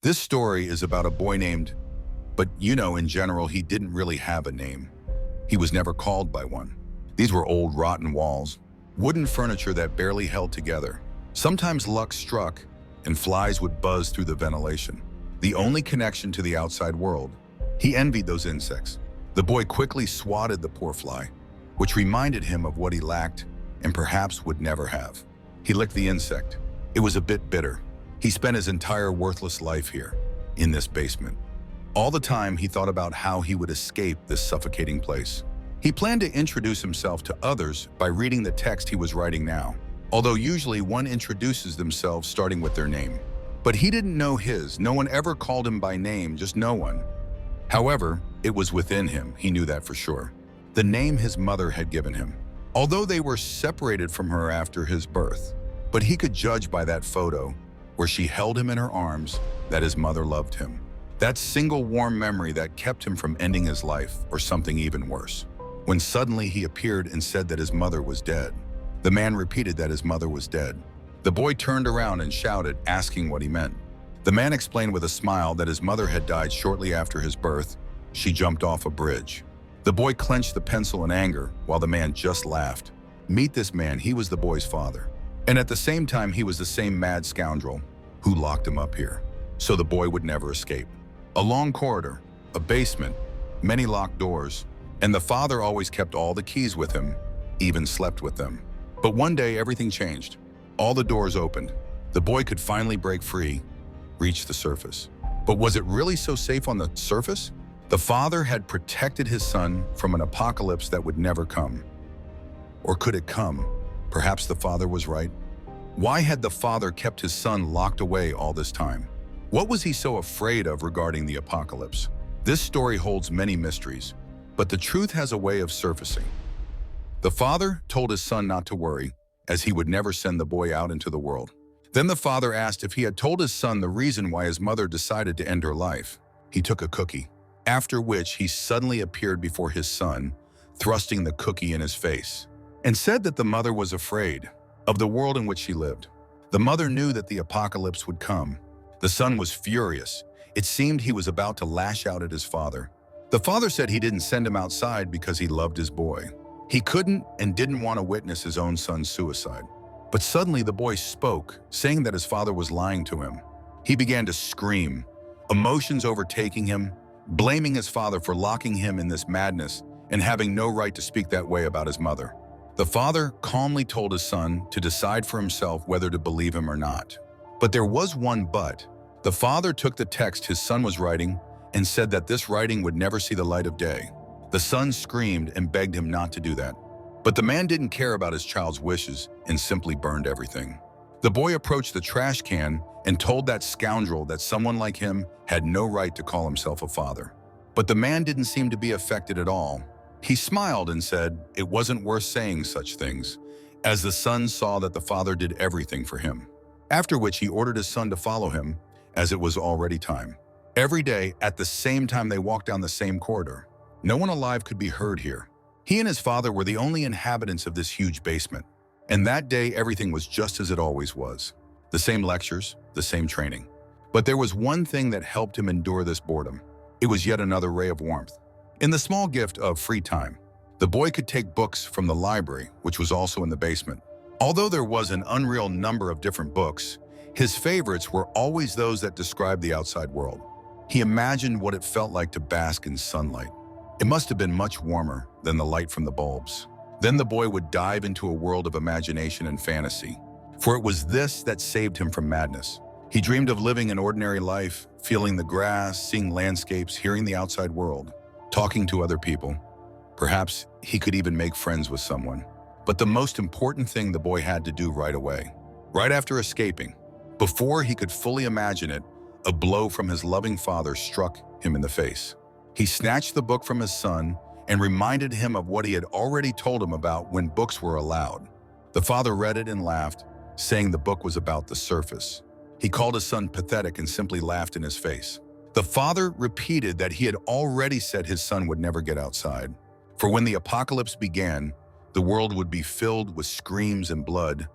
This story is about a boy named, but in general, he didn't really have a name. He was never called by one. These were old rotten walls, wooden furniture that barely held together. Sometimes luck struck and flies would buzz through the ventilation. The only connection to the outside world. He envied those insects. The boy quickly swatted the poor fly, which reminded him of what he lacked and perhaps would never have. He licked the insect. It was a bit bitter. He spent his entire worthless life here, in this basement. All the time he thought about how he would escape this suffocating place. He planned to introduce himself to others by reading the text he was writing now, although usually one introduces themselves starting with their name. But he didn't know his. No one ever called him by name, just no one. However, it was within him, he knew that for sure. The name his mother had given him, although they were separated from her after his birth. But he could judge by that photo, where she held him in her arms, that his mother loved him. That single warm memory that kept him from ending his life, or something even worse. When suddenly he appeared and said that his mother was dead. The man repeated that his mother was dead. The boy turned around and shouted, asking what he meant. The man explained with a smile that his mother had died shortly after his birth. She jumped off a bridge. The boy clenched the pencil in anger, while the man just laughed. Meet this man, he was the boy's father. And at the same time, he was the same mad scoundrel who locked him up here, so the boy would never escape. A long corridor, a basement, many locked doors, and the father always kept all the keys with him, even slept with them. But one day, everything changed. All the doors opened. The boy could finally break free, reach the surface. But was it really so safe on the surface? The father had protected his son from an apocalypse that would never come. Or could it come? Perhaps the father was right. Why had the father kept his son locked away all this time? What was he so afraid of regarding the apocalypse? This story holds many mysteries, but the truth has a way of surfacing. The father told his son not to worry, as he would never send the boy out into the world. Then the father asked if he had told his son the reason why his mother decided to end her life. He took a cookie, after which he suddenly appeared before his son, thrusting the cookie in his face, and said that the mother was afraid of the world in which she lived. The mother knew that the apocalypse would come. The son was furious. It seemed he was about to lash out at his father. The father said he didn't send him outside because he loved his boy. He couldn't and didn't want to witness his own son's suicide. But suddenly the boy spoke, saying that his father was lying to him. He began to scream, emotions overtaking him, blaming his father for locking him in this madness and having no right to speak that way about his mother. The father calmly told his son to decide for himself whether to believe him or not. But there was one but. The father took the text his son was writing and said that this writing would never see the light of day. The son screamed and begged him not to do that. But the man didn't care about his child's wishes and simply burned everything. The boy approached the trash can and told that scoundrel that someone like him had no right to call himself a father. But the man didn't seem to be affected at all. He smiled and said it wasn't worth saying such things, as the son saw that the father did everything for him. After which he ordered his son to follow him, as it was already time. Every day, at the same time, they walked down the same corridor. No one alive could be heard here. He and his father were the only inhabitants of this huge basement. And that day, everything was just as it always was. The same lectures, the same training. But there was one thing that helped him endure this boredom. It was yet another ray of warmth. In the small gift of free time, the boy could take books from the library, which was also in the basement. Although there was an unreal number of different books, his favorites were always those that described the outside world. He imagined what it felt like to bask in sunlight. It must have been much warmer than the light from the bulbs. Then the boy would dive into a world of imagination and fantasy, for it was this that saved him from madness. He dreamed of living an ordinary life, feeling the grass, seeing landscapes, hearing the outside world, talking to other people. Perhaps he could even make friends with someone. But the most important thing the boy had to do right away, right after escaping, before he could fully imagine it, a blow from his loving father struck him in the face. He snatched the book from his son and reminded him of what he had already told him about when books were allowed. The father read it and laughed, saying the book was about the surface. He called his son pathetic and simply laughed in his face. The father repeated that he had already said his son would never get outside. For when the apocalypse began, the world would be filled with screams and blood,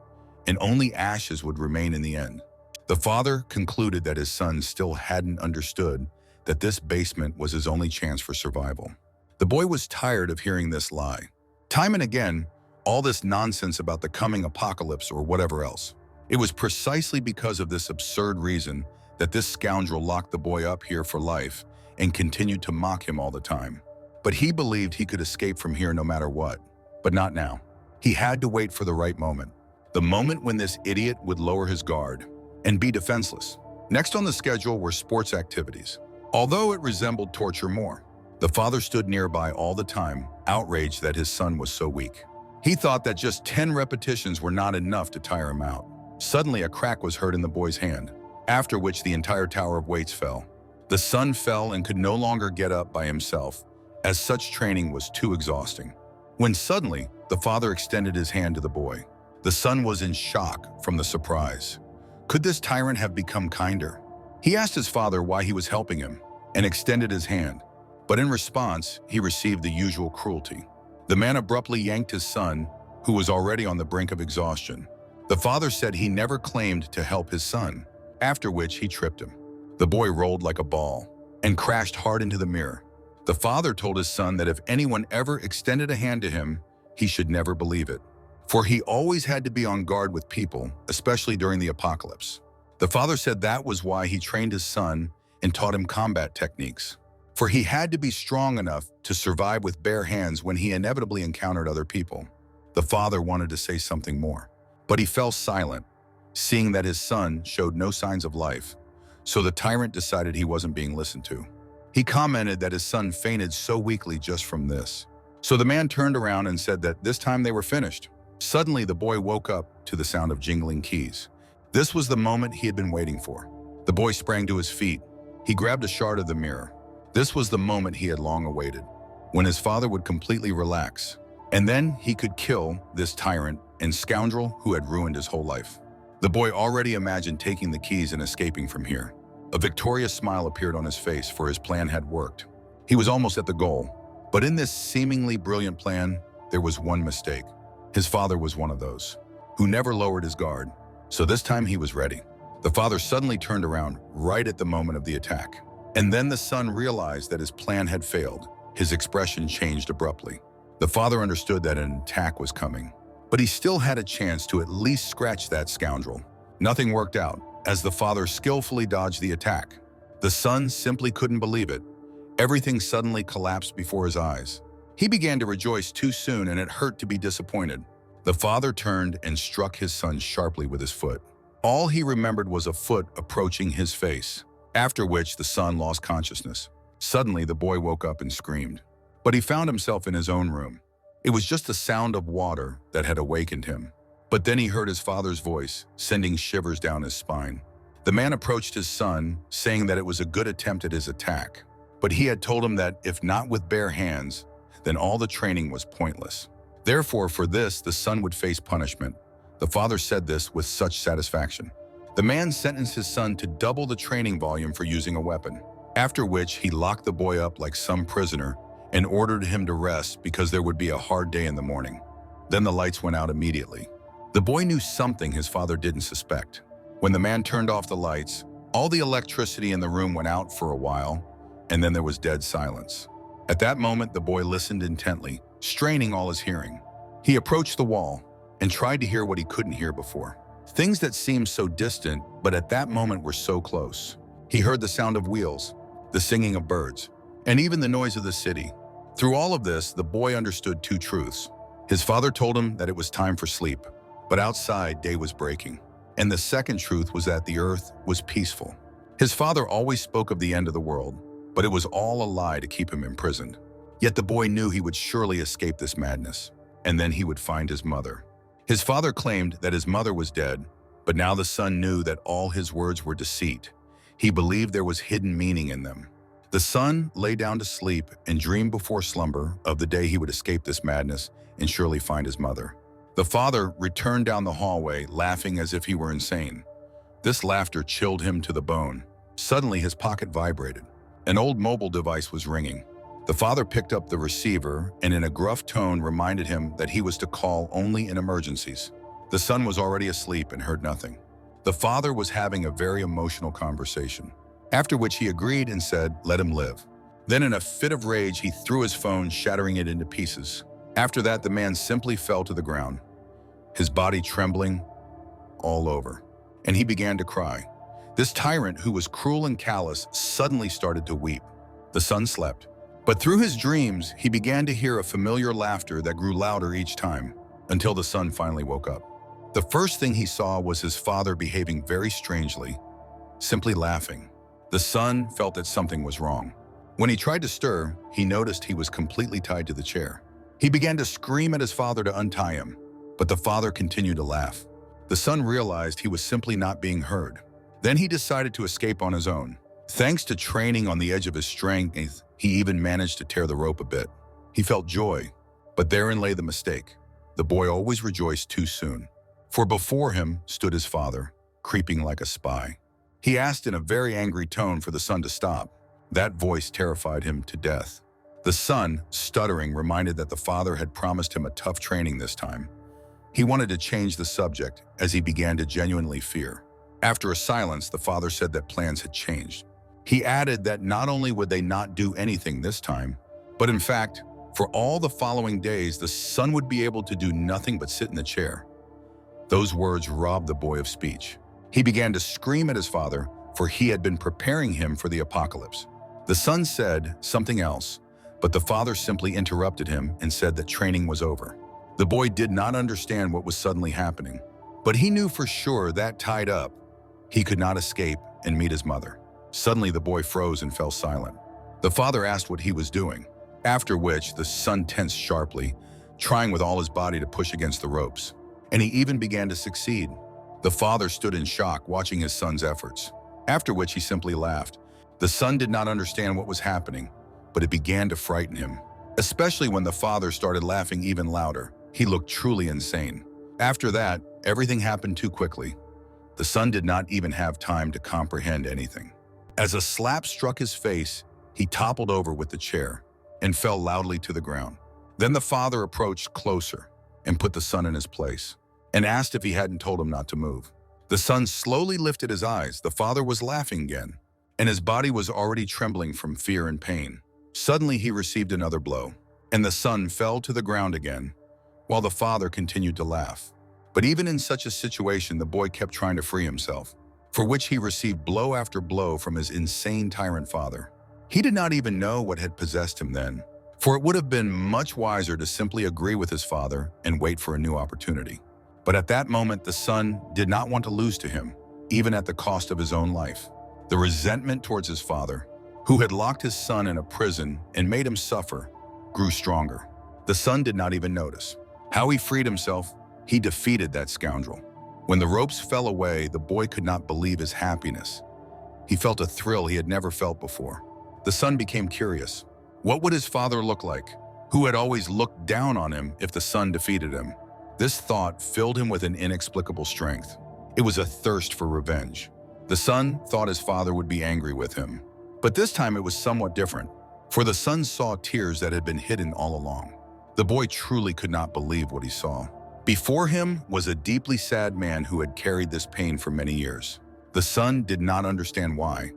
and only ashes would remain in the end. The father concluded that his son still hadn't understood that this basement was his only chance for survival. The boy was tired of hearing this lie. Time and again, all this nonsense about the coming apocalypse or whatever else. It was precisely because of this absurd reason that this scoundrel locked the boy up here for life and continued to mock him all the time. But he believed he could escape from here no matter what. But not now. He had to wait for the right moment. The moment when this idiot would lower his guard and be defenseless. Next on the schedule were sports activities. Although it resembled torture more, the father stood nearby all the time, outraged that his son was so weak. He thought that just 10 repetitions were not enough to tire him out. Suddenly, a crack was heard in the boy's hand, after which the entire tower of weights fell. The son fell and could no longer get up by himself, as such training was too exhausting. When suddenly, the father extended his hand to the boy. The son was in shock from the surprise. Could this tyrant have become kinder? He asked his father why he was helping him and extended his hand, but in response, he received the usual cruelty. The man abruptly yanked his son, who was already on the brink of exhaustion. The father said he never claimed to help his son, after which he tripped him. The boy rolled like a ball and crashed hard into the mirror. The father told his son that if anyone ever extended a hand to him, he should never believe it, for he always had to be on guard with people, especially during the apocalypse. The father said that was why he trained his son and taught him combat techniques, for he had to be strong enough to survive with bare hands when he inevitably encountered other people. The father wanted to say something more, but he fell silent, seeing that his son showed no signs of life, so the tyrant decided he wasn't being listened to. He commented that his son fainted so weakly just from this. So the man turned around and said that this time they were finished. Suddenly, the boy woke up to the sound of jingling keys. This was the moment he had been waiting for. The boy sprang to his feet. He grabbed a shard of the mirror. This was the moment he had long awaited, when his father would completely relax, and then he could kill this tyrant and scoundrel who had ruined his whole life. The boy already imagined taking the keys and escaping from here. A victorious smile appeared on his face, for his plan had worked. He was almost at the goal, but in this seemingly brilliant plan, there was one mistake. His father was one of those who never lowered his guard, so this time he was ready. The father suddenly turned around right at the moment of the attack. And then the son realized that his plan had failed. His expression changed abruptly. The father understood that an attack was coming, but he still had a chance to at least scratch that scoundrel. Nothing worked out, as the father skillfully dodged the attack. The son simply couldn't believe it. Everything suddenly collapsed before his eyes. He began to rejoice too soon, and it hurt to be disappointed. The father turned and struck his son sharply with his foot. All he remembered was a foot approaching his face, after which the son lost consciousness. Suddenly, the boy woke up and screamed. But he found himself in his own room. It was just the sound of water that had awakened him. But then he heard his father's voice, sending shivers down his spine. The man approached his son, saying that it was a good attempt at his attack. But he had told him that if not with bare hands, then all the training was pointless. Therefore, for this, the son would face punishment. The father said this with such satisfaction. The man sentenced his son to double the training volume for using a weapon, after which he locked the boy up like some prisoner and ordered him to rest because there would be a hard day in the morning. Then the lights went out immediately. The boy knew something his father didn't suspect. When the man turned off the lights, all the electricity in the room went out for a while, and then there was dead silence. At that moment, the boy listened intently, straining all his hearing. He approached the wall and tried to hear what he couldn't hear before. Things that seemed so distant, but at that moment were so close. He heard the sound of wheels, the singing of birds, and even the noise of the city. Through all of this, the boy understood two truths. His father told him that it was time for sleep, but outside, day was breaking. And the second truth was that the earth was peaceful. His father always spoke of the end of the world, but it was all a lie to keep him imprisoned. Yet the boy knew he would surely escape this madness, and then he would find his mother. His father claimed that his mother was dead, but now the son knew that all his words were deceit. He believed there was hidden meaning in them. The son lay down to sleep and dreamed before slumber of the day he would escape this madness and surely find his mother. The father returned down the hallway, laughing as if he were insane. This laughter chilled him to the bone. Suddenly, his pocket vibrated. An old mobile device was ringing. The father picked up the receiver and in a gruff tone reminded him that he was to call only in emergencies. The son was already asleep and heard nothing. The father was having a very emotional conversation, after which he agreed and said, "Let him live." Then in a fit of rage, he threw his phone, shattering it into pieces. After that, the man simply fell to the ground, his body trembling all over, and he began to cry. This tyrant, who was cruel and callous, suddenly started to weep. The son slept, but through his dreams, he began to hear a familiar laughter that grew louder each time, until the son finally woke up. The first thing he saw was his father behaving very strangely, simply laughing. The son felt that something was wrong. When he tried to stir, he noticed he was completely tied to the chair. He began to scream at his father to untie him, but the father continued to laugh. The son realized he was simply not being heard. Then he decided to escape on his own. Thanks to training on the edge of his strength, he even managed to tear the rope a bit. He felt joy, but therein lay the mistake. The boy always rejoiced too soon, for before him stood his father, creeping like a spy. He asked in a very angry tone for the son to stop. That voice terrified him to death. The son, stuttering, reminded that the father had promised him a tough training this time. He wanted to change the subject as he began to genuinely fear. After a silence, the father said that plans had changed. He added that not only would they not do anything this time, but in fact, for all the following days, the son would be able to do nothing but sit in the chair. Those words robbed the boy of speech. He began to scream at his father, for he had been preparing him for the apocalypse. The son said something else, but the father simply interrupted him and said that training was over. The boy did not understand what was suddenly happening, but he knew for sure that tied up, he could not escape and meet his mother. Suddenly, the boy froze and fell silent. The father asked what he was doing, after which the son tensed sharply, trying with all his body to push against the ropes. And he even began to succeed. The father stood in shock, watching his son's efforts, after which he simply laughed. The son did not understand what was happening, but it began to frighten him, especially when the father started laughing even louder. He looked truly insane. After that, everything happened too quickly. The son did not even have time to comprehend anything. As a slap struck his face, he toppled over with the chair and fell loudly to the ground. Then the father approached closer and put the son in his place and asked if he hadn't told him not to move. The son slowly lifted his eyes. The father was laughing again, and his body was already trembling from fear and pain. Suddenly, he received another blow, and the son fell to the ground again, while the father continued to laugh. But even in such a situation, the boy kept trying to free himself, for which he received blow after blow from his insane tyrant father. He did not even know what had possessed him then, for it would have been much wiser to simply agree with his father and wait for a new opportunity. But at that moment, the son did not want to lose to him, even at the cost of his own life. The resentment towards his father, who had locked his son in a prison and made him suffer, grew stronger. The son did not even notice. How he freed himself, he defeated that scoundrel. When the ropes fell away, the boy could not believe his happiness. He felt a thrill he had never felt before. The son became curious. What would his father look like, who had always looked down on him if the son defeated him? This thought filled him with an inexplicable strength. It was a thirst for revenge. The son thought his father would be angry with him. But this time it was somewhat different, for the son saw tears that had been hidden all along. The boy truly could not believe what he saw. Before him was a deeply sad man who had carried this pain for many years. The son did not understand why.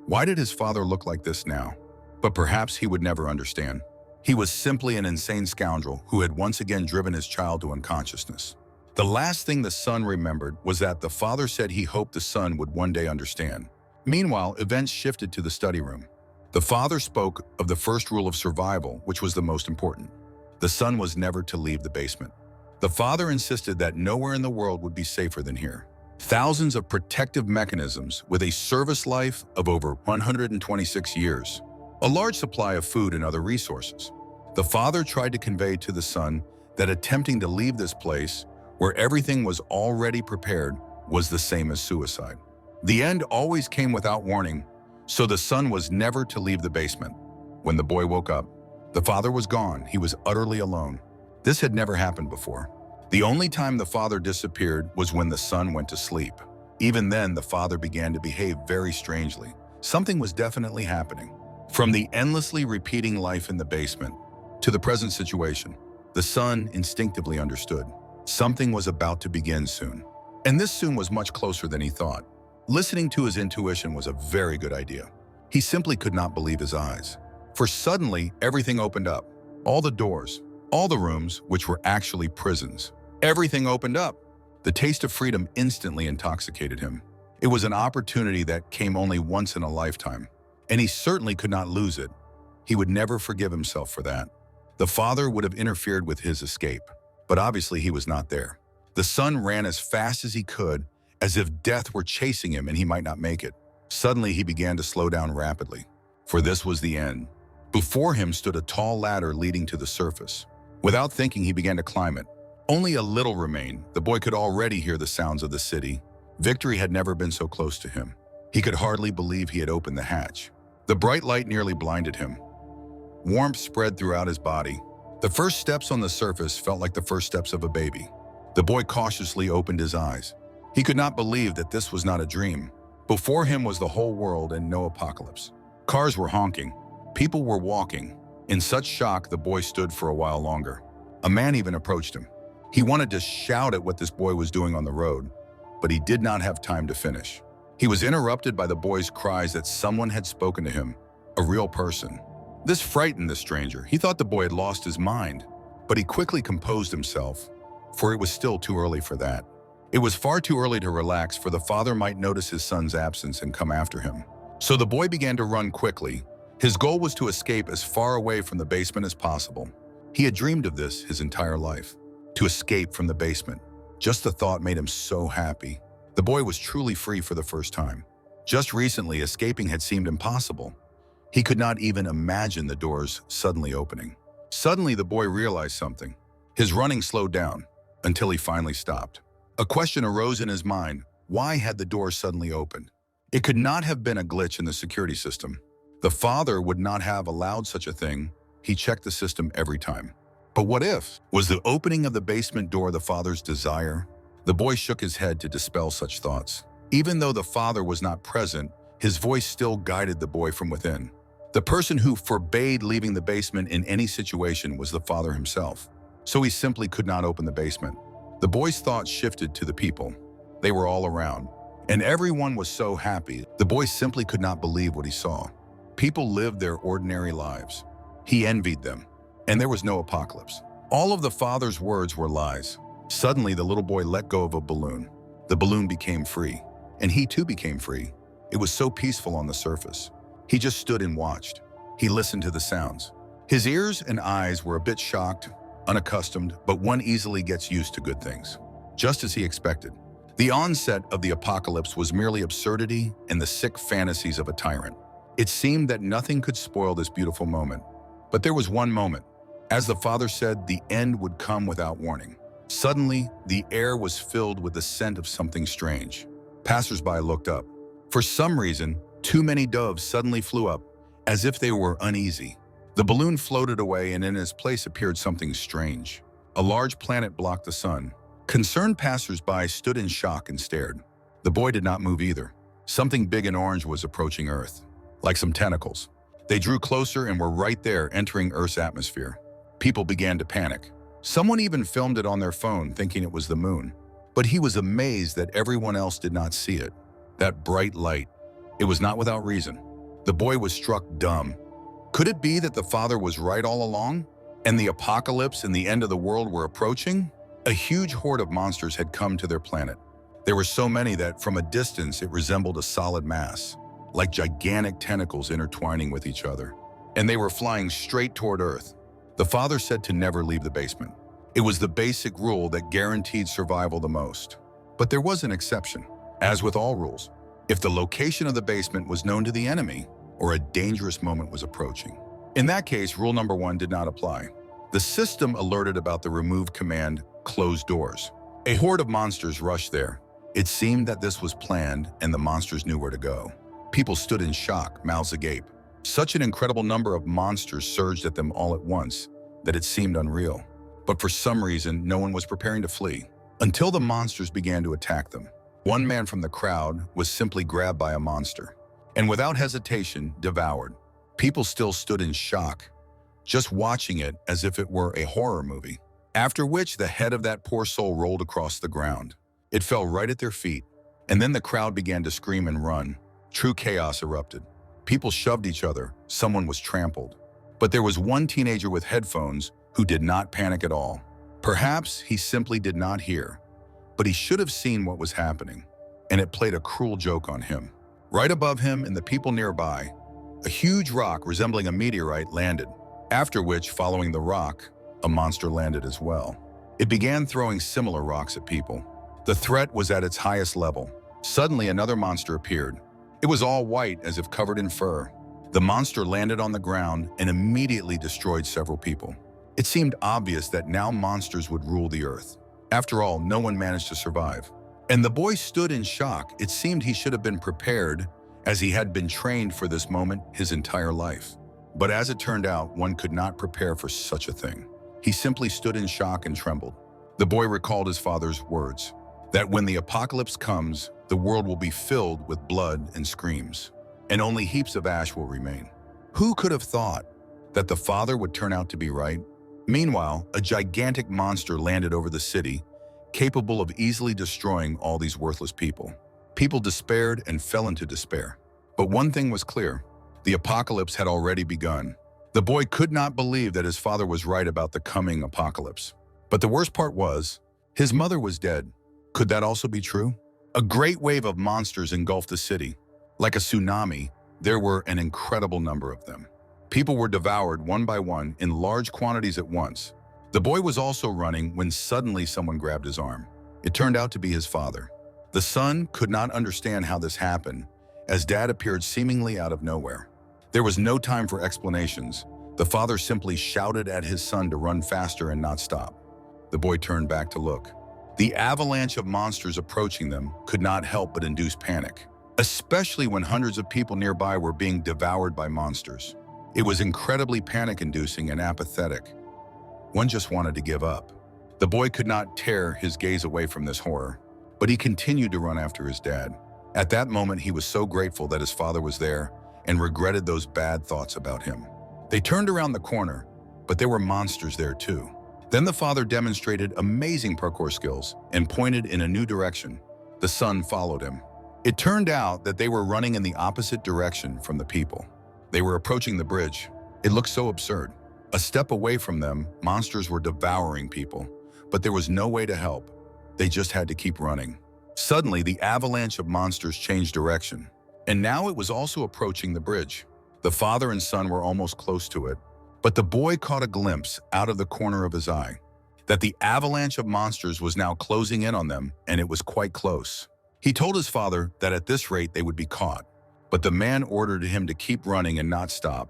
Why did his father look like this now? But perhaps he would never understand. He was simply an insane scoundrel who had once again driven his child to unconsciousness. The last thing the son remembered was that the father said he hoped the son would one day understand. Meanwhile, events shifted to the study room. The father spoke of the first rule of survival, which was the most important. The son was never to leave the basement. The father insisted that nowhere in the world would be safer than here. Thousands of protective mechanisms with a service life of over 126 years. A large supply of food and other resources. The father tried to convey to the son that attempting to leave this place, where everything was already prepared, was the same as suicide. The end always came without warning, so the son was never to leave the basement. When the boy woke up, the father was gone. He was utterly alone. This had never happened before. The only time the father disappeared was when the son went to sleep. Even then, the father began to behave very strangely. Something was definitely happening. From the endlessly repeating life in the basement to the present situation, the son instinctively understood. Something was about to begin soon. And this soon was much closer than he thought. Listening to his intuition was a very good idea. He simply could not believe his eyes. For suddenly, everything opened up. All the doors, all the rooms, which were actually prisons. Everything opened up. The taste of freedom instantly intoxicated him. It was an opportunity that came only once in a lifetime, and he certainly could not lose it. He would never forgive himself for that. The father would have interfered with his escape, but obviously he was not there. The son ran as fast as he could, as if death were chasing him and he might not make it. Suddenly, he began to slow down rapidly, for this was the end. Before him stood a tall ladder leading to the surface. Without thinking, he began to climb it. Only a little remained. The boy could already hear the sounds of the city. Victory had never been so close to him. He could hardly believe he had opened the hatch. The bright light nearly blinded him. Warmth spread throughout his body. The first steps on the surface felt like the first steps of a baby. The boy cautiously opened his eyes. He could not believe that this was not a dream. Before him was the whole world and no apocalypse. Cars were honking. People were walking. In such shock, the boy stood for a while longer. A man even approached him. He wanted to shout at what this boy was doing on the road, but he did not have time to finish. He was interrupted by the boy's cries that someone had spoken to him, a real person. This frightened the stranger. He thought the boy had lost his mind, but he quickly composed himself, for it was still too early for that. It was far too early to relax, for the father might notice his son's absence and come after him. So the boy began to run quickly. His goal was to escape as far away from the basement as possible. He had dreamed of this his entire life, to escape from the basement. Just the thought made him so happy. The boy was truly free for the first time. Just recently, escaping had seemed impossible. He could not even imagine the doors suddenly opening. Suddenly, the boy realized something. His running slowed down until he finally stopped. A question arose in his mind. Why had the door suddenly opened? It could not have been a glitch in the security system. The father would not have allowed such a thing. He checked the system every time. But what if? Was the opening of the basement door the father's desire? The boy shook his head to dispel such thoughts. Even though the father was not present, his voice still guided the boy from within. The person who forbade leaving the basement in any situation was the father himself. So he simply could not open the basement. The boy's thoughts shifted to the people. They were all around, and everyone was so happy. The boy simply could not believe what he saw. People lived their ordinary lives. He envied them, and there was no apocalypse. All of the father's words were lies. Suddenly, the little boy let go of a balloon. The balloon became free, and he too became free. It was so peaceful on the surface. He just stood and watched. He listened to the sounds. His ears and eyes were a bit shocked, unaccustomed, but one easily gets used to good things. Just as he expected. The onset of the apocalypse was merely absurdity and the sick fantasies of a tyrant. It seemed that nothing could spoil this beautiful moment. But there was one moment. As the father said, the end would come without warning. Suddenly, the air was filled with the scent of something strange. Passers-by looked up. For some reason, too many doves suddenly flew up, as if they were uneasy. The balloon floated away, and in its place appeared something strange. A large planet blocked the sun. Concerned passers-by stood in shock and stared. The boy did not move either. Something big and orange was approaching Earth, like some tentacles. They drew closer and were right there, entering Earth's atmosphere. People began to panic. Someone even filmed it on their phone, thinking it was the moon. But he was amazed that everyone else did not see it. That bright light. It was not without reason. The boy was struck dumb. Could it be that the father was right all along, and the apocalypse and the end of the world were approaching? A huge horde of monsters had come to their planet. There were so many that from a distance it resembled a solid mass, like gigantic tentacles intertwining with each other. And they were flying straight toward Earth. The father said to never leave the basement. It was the basic rule that guaranteed survival the most. But there was an exception. As with all rules, if the location of the basement was known to the enemy, or a dangerous moment was approaching. In that case, rule number 1 did not apply. The system alerted about the remove command, close doors. A horde of monsters rushed there. It seemed that this was planned and the monsters knew where to go. People stood in shock, mouths agape. Such an incredible number of monsters surged at them all at once that it seemed unreal. But for some reason, no one was preparing to flee, until the monsters began to attack them. One man from the crowd was simply grabbed by a monster, and without hesitation, devoured. People still stood in shock, just watching it as if it were a horror movie. After which, the head of that poor soul rolled across the ground. It fell right at their feet, and then the crowd began to scream and run. True chaos erupted. People shoved each other, someone was trampled. But there was one teenager with headphones who did not panic at all. Perhaps he simply did not hear, but he should have seen what was happening, and it played a cruel joke on him. Right above him and the people nearby, a huge rock resembling a meteorite landed, after which, following the rock, a monster landed as well. It began throwing similar rocks at people. The threat was at its highest level. Suddenly, another monster appeared. It was all white, as if covered in fur. The monster landed on the ground and immediately destroyed several people. It seemed obvious that now monsters would rule the earth. After all, no one managed to survive. And the boy stood in shock. It seemed he should have been prepared, as he had been trained for this moment his entire life. But as it turned out, one could not prepare for such a thing. He simply stood in shock and trembled. The boy recalled his father's words, that when the apocalypse comes, the world will be filled with blood and screams, and only heaps of ash will remain. Who could have thought that the father would turn out to be right? Meanwhile, a gigantic monster landed over the city, capable of easily destroying all these worthless people. People despaired and fell into despair. But one thing was clear: the apocalypse had already begun. The boy could not believe that his father was right about the coming apocalypse. But the worst part was, his mother was dead. Could that also be true? A great wave of monsters engulfed the city. Like a tsunami, there were an incredible number of them. People were devoured one by one in large quantities at once. The boy was also running when suddenly someone grabbed his arm. It turned out to be his father. The son could not understand how this happened, as Dad appeared seemingly out of nowhere. There was no time for explanations. The father simply shouted at his son to run faster and not stop. The boy turned back to look. The avalanche of monsters approaching them could not help but induce panic, especially when hundreds of people nearby were being devoured by monsters. It was incredibly panic-inducing and apathetic. One just wanted to give up. The boy could not tear his gaze away from this horror, but he continued to run after his dad. At that moment, he was so grateful that his father was there and regretted those bad thoughts about him. They turned around the corner, but there were monsters there too. Then the father demonstrated amazing parkour skills and pointed in a new direction. The son followed him. It turned out that they were running in the opposite direction from the people. They were approaching the bridge. It looked so absurd. A step away from them, monsters were devouring people, but there was no way to help. They just had to keep running. Suddenly, the avalanche of monsters changed direction, and now it was also approaching the bridge. The father and son were almost close to it, but the boy caught a glimpse out of the corner of his eye that the avalanche of monsters was now closing in on them, and it was quite close. He told his father that at this rate they would be caught, but the man ordered him to keep running and not stop,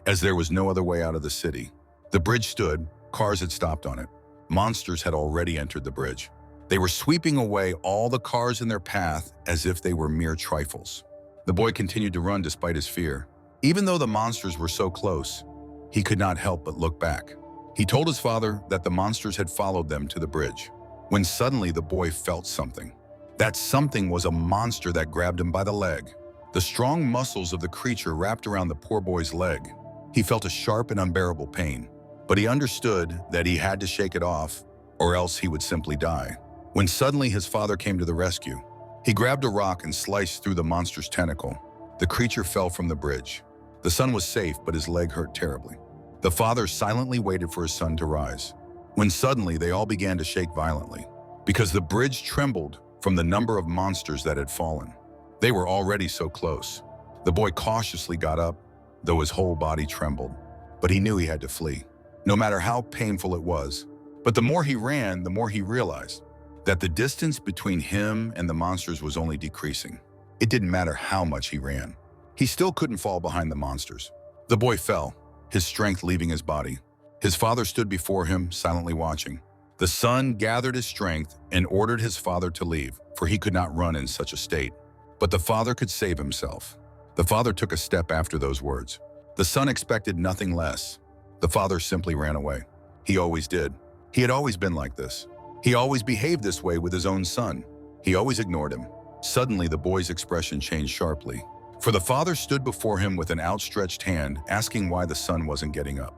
as there was no other way out of the city. The bridge stood, cars had stopped on it. Monsters had already entered the bridge. They were sweeping away all the cars in their path as if they were mere trifles. The boy continued to run despite his fear. Even though the monsters were so close, he could not help but look back. He told his father that the monsters had followed them to the bridge, when suddenly the boy felt something. That something was a monster that grabbed him by the leg. The strong muscles of the creature wrapped around the poor boy's leg. He felt a sharp and unbearable pain, but he understood that he had to shake it off, or else he would simply die. When suddenly his father came to the rescue, he grabbed a rock and sliced through the monster's tentacle. The creature fell from the bridge. The son was safe, but his leg hurt terribly. The father silently waited for his son to rise, when suddenly they all began to shake violently, because the bridge trembled from the number of monsters that had fallen. They were already so close. The boy cautiously got up, though his whole body trembled, but he knew he had to flee, no matter how painful it was. But the more he ran, the more he realized that the distance between him and the monsters was only decreasing. It didn't matter how much he ran. He still couldn't fall behind the monsters. The boy fell, his strength leaving his body. His father stood before him, silently watching. The son gathered his strength and ordered his father to leave, for he could not run in such a state. But the father could save himself. The father took a step after those words. The son expected nothing less. The father simply ran away. He always did. He had always been like this. He always behaved this way with his own son. He always ignored him. Suddenly, the boy's expression changed sharply, for the father stood before him with an outstretched hand, asking why the son wasn't getting up.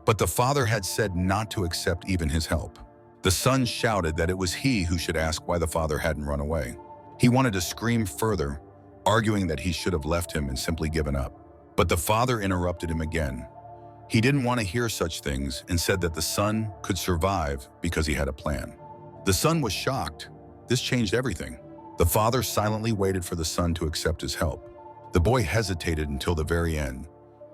But the father had said not to accept even his help. The son shouted that it was he who should ask why the father hadn't run away. He wanted to scream further, arguing that he should have left him and simply given up. But the father interrupted him again. He didn't want to hear such things and said that the son could survive because he had a plan. The son was shocked. This changed everything. The father silently waited for the son to accept his help. The boy hesitated until the very end,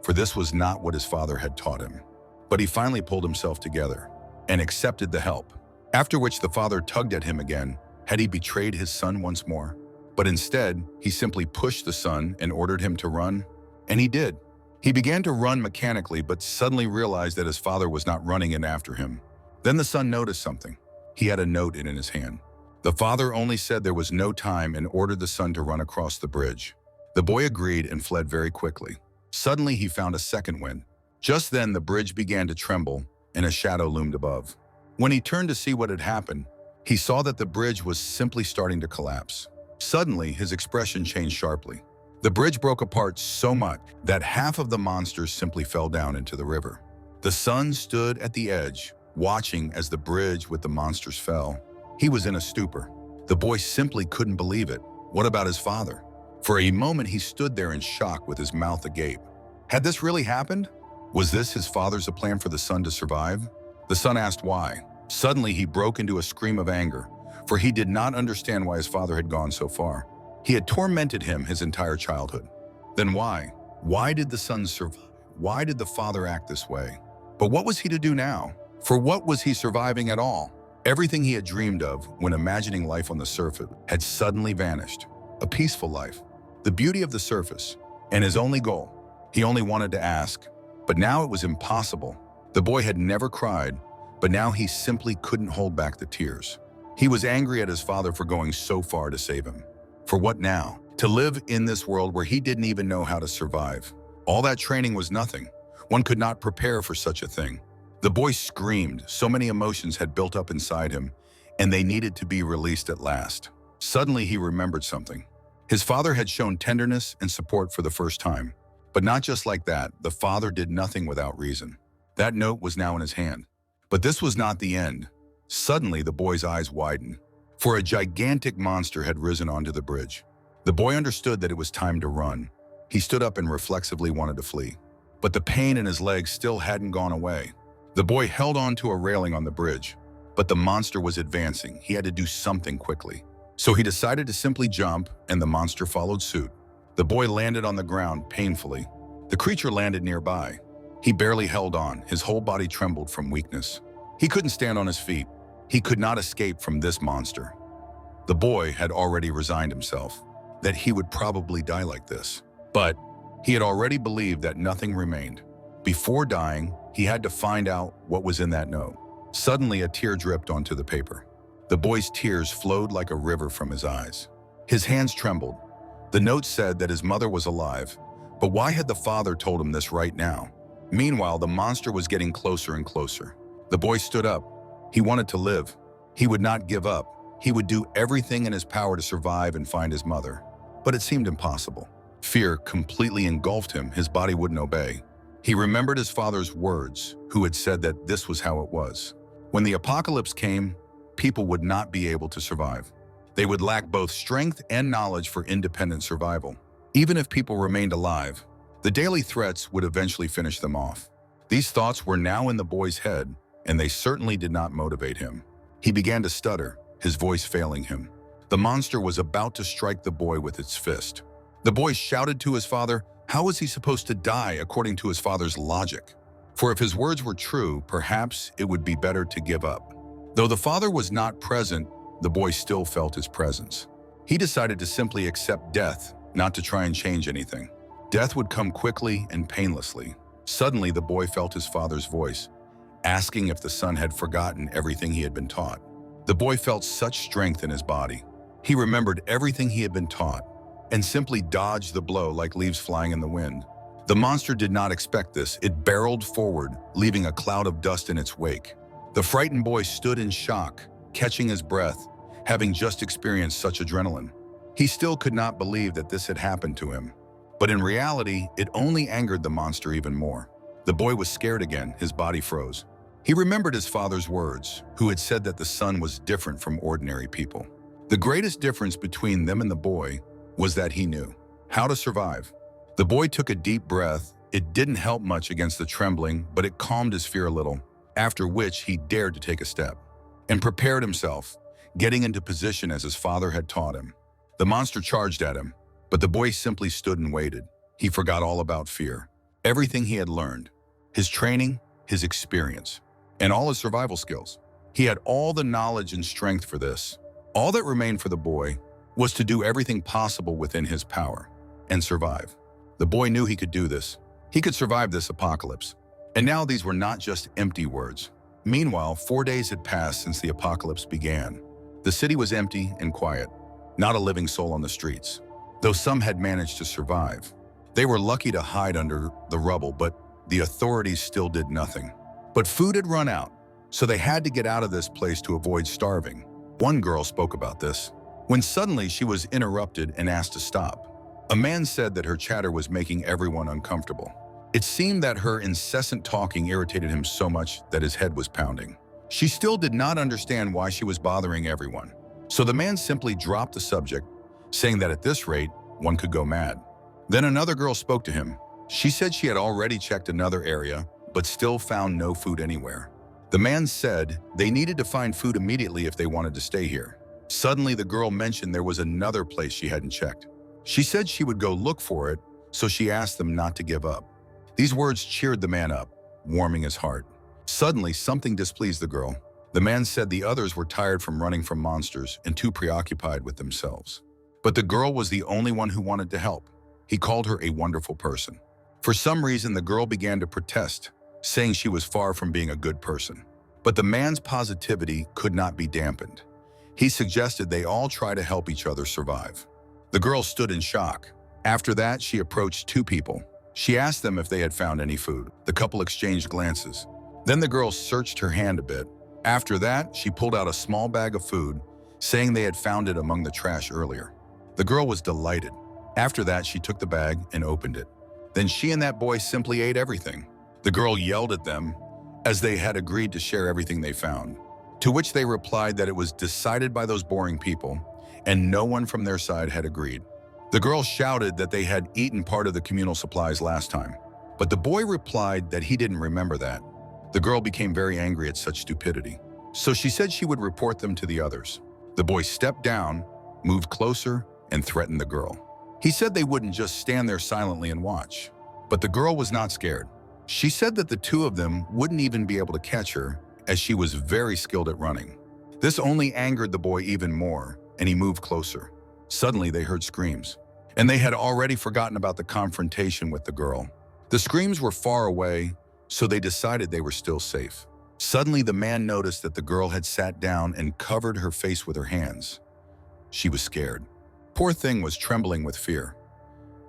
for this was not what his father had taught him. But he finally pulled himself together and accepted the help, after which the father tugged at him again. Had he betrayed his son once more? But instead, he simply pushed the son and ordered him to run, and he did. He began to run mechanically, but suddenly realized that his father was not running in after him. Then the son noticed something. He had a note in his hand. The father only said there was no time and ordered the son to run across the bridge. The boy agreed and fled very quickly. Suddenly, he found a second wind. Just then, the bridge began to tremble, and a shadow loomed above. When he turned to see what had happened, he saw that the bridge was simply starting to collapse. Suddenly, his expression changed sharply. The bridge broke apart so much that half of the monsters simply fell down into the river. The son stood at the edge, watching as the bridge with the monsters fell. He was in a stupor. The boy simply couldn't believe it. What about his father? For a moment, he stood there in shock with his mouth agape. Had this really happened? Was this his father's plan for the son to survive? The son asked why. Suddenly, he broke into a scream of anger, for he did not understand why his father had gone so far. He had tormented him his entire childhood. Then why? Why did the son survive? Why did the father act this way? But what was he to do now? For what was he surviving at all? Everything he had dreamed of when imagining life on the surface had suddenly vanished. A peaceful life, the beauty of the surface, and his only goal. He only wanted to ask, but now it was impossible. The boy had never cried, but now he simply couldn't hold back the tears. He was angry at his father for going so far to save him. For what now? To live in this world where he didn't even know how to survive. All that training was nothing. One could not prepare for such a thing. The boy screamed. So many emotions had built up inside him, and they needed to be released at last. Suddenly, he remembered something. His father had shown tenderness and support for the first time. But not just like that, the father did nothing without reason. That note was now in his hand. But this was not the end. Suddenly, the boy's eyes widened, for a gigantic monster had risen onto the bridge. The boy understood that it was time to run. He stood up and reflexively wanted to flee. But the pain in his legs still hadn't gone away. The boy held on to a railing on the bridge, but the monster was advancing. He had to do something quickly. So he decided to simply jump, and the monster followed suit. The boy landed on the ground painfully. The creature landed nearby. He barely held on. His whole body trembled from weakness. He couldn't stand on his feet. He could not escape from this monster. The boy had already resigned himself, that he would probably die like this. But he had already believed that nothing remained. Before dying, he had to find out what was in that note. Suddenly, a tear dripped onto the paper. The boy's tears flowed like a river from his eyes. His hands trembled. The note said that his mother was alive, but why had the father told him this right now? Meanwhile, the monster was getting closer and closer. The boy stood up. He wanted to live. He would not give up. He would do everything in his power to survive and find his mother. But it seemed impossible. Fear completely engulfed him. His body wouldn't obey. He remembered his father's words, who had said that this was how it was. When the apocalypse came, people would not be able to survive. They would lack both strength and knowledge for independent survival. Even if people remained alive, the daily threats would eventually finish them off. These thoughts were now in the boy's head, and they certainly did not motivate him. He began to stutter, his voice failing him. The monster was about to strike the boy with its fist. The boy shouted to his father. How was he supposed to die according to his father's logic? For if his words were true, perhaps it would be better to give up. Though the father was not present, the boy still felt his presence. He decided to simply accept death, not to try and change anything. Death would come quickly and painlessly. Suddenly, the boy felt his father's voice, asking if the son had forgotten everything he had been taught. The boy felt such strength in his body. He remembered everything he had been taught and simply dodged the blow like leaves flying in the wind. The monster did not expect this. It barreled forward, leaving a cloud of dust in its wake. The frightened boy stood in shock, catching his breath, having just experienced such adrenaline. He still could not believe that this had happened to him. But in reality, it only angered the monster even more. The boy was scared again. His body froze. He remembered his father's words, who had said that the son was different from ordinary people. The greatest difference between them and the boy was that he knew how to survive. The boy took a deep breath. It didn't help much against the trembling, but it calmed his fear a little, after which he dared to take a step and prepared himself, getting into position as his father had taught him. The monster charged at him, but the boy simply stood and waited. He forgot all about fear, everything he had learned, his training, his experience, and all his survival skills. He had all the knowledge and strength for this. All that remained for the boy was to do everything possible within his power and survive. The boy knew he could do this. He could survive this apocalypse. And now these were not just empty words. Meanwhile, 4 days had passed since the apocalypse began. The city was empty and quiet, not a living soul on the streets, though some had managed to survive. They were lucky to hide under the rubble, but the authorities still did nothing. But food had run out, so they had to get out of this place to avoid starving. One girl spoke about this, when suddenly she was interrupted and asked to stop. A man said that her chatter was making everyone uncomfortable. It seemed that her incessant talking irritated him so much that his head was pounding. She still did not understand why she was bothering everyone. So the man simply dropped the subject, saying that at this rate, one could go mad. Then another girl spoke to him. She said she had already checked another area, but still found no food anywhere. The man said they needed to find food immediately if they wanted to stay here. Suddenly, the girl mentioned there was another place she hadn't checked. She said she would go look for it, so she asked them not to give up. These words cheered the man up, warming his heart. Suddenly, something displeased the girl. The man said the others were tired from running from monsters and too preoccupied with themselves. But the girl was the only one who wanted to help. He called her a wonderful person. For some reason, the girl began to protest, saying she was far from being a good person. But the man's positivity could not be dampened. He suggested they all try to help each other survive. The girl stood in shock. After that, she approached two people. She asked them if they had found any food. The couple exchanged glances. Then the girl searched her hand a bit. After that, she pulled out a small bag of food, saying they had found it among the trash earlier. The girl was delighted. After that, she took the bag and opened it. Then she and that boy simply ate everything. The girl yelled at them, as they had agreed to share everything they found, to which they replied that it was decided by those boring people, and no one from their side had agreed. The girl shouted that they had eaten part of the communal supplies last time, but the boy replied that he didn't remember that. The girl became very angry at such stupidity, so she said she would report them to the others. The boy stepped down, moved closer, and threatened the girl. He said they wouldn't just stand there silently and watch. But the girl was not scared. She said that the two of them wouldn't even be able to catch her, as she was very skilled at running. This only angered the boy even more, and he moved closer. Suddenly, they heard screams, and they had already forgotten about the confrontation with the girl. The screams were far away, so they decided they were still safe. Suddenly, the man noticed that the girl had sat down and covered her face with her hands. She was scared. Poor thing was trembling with fear.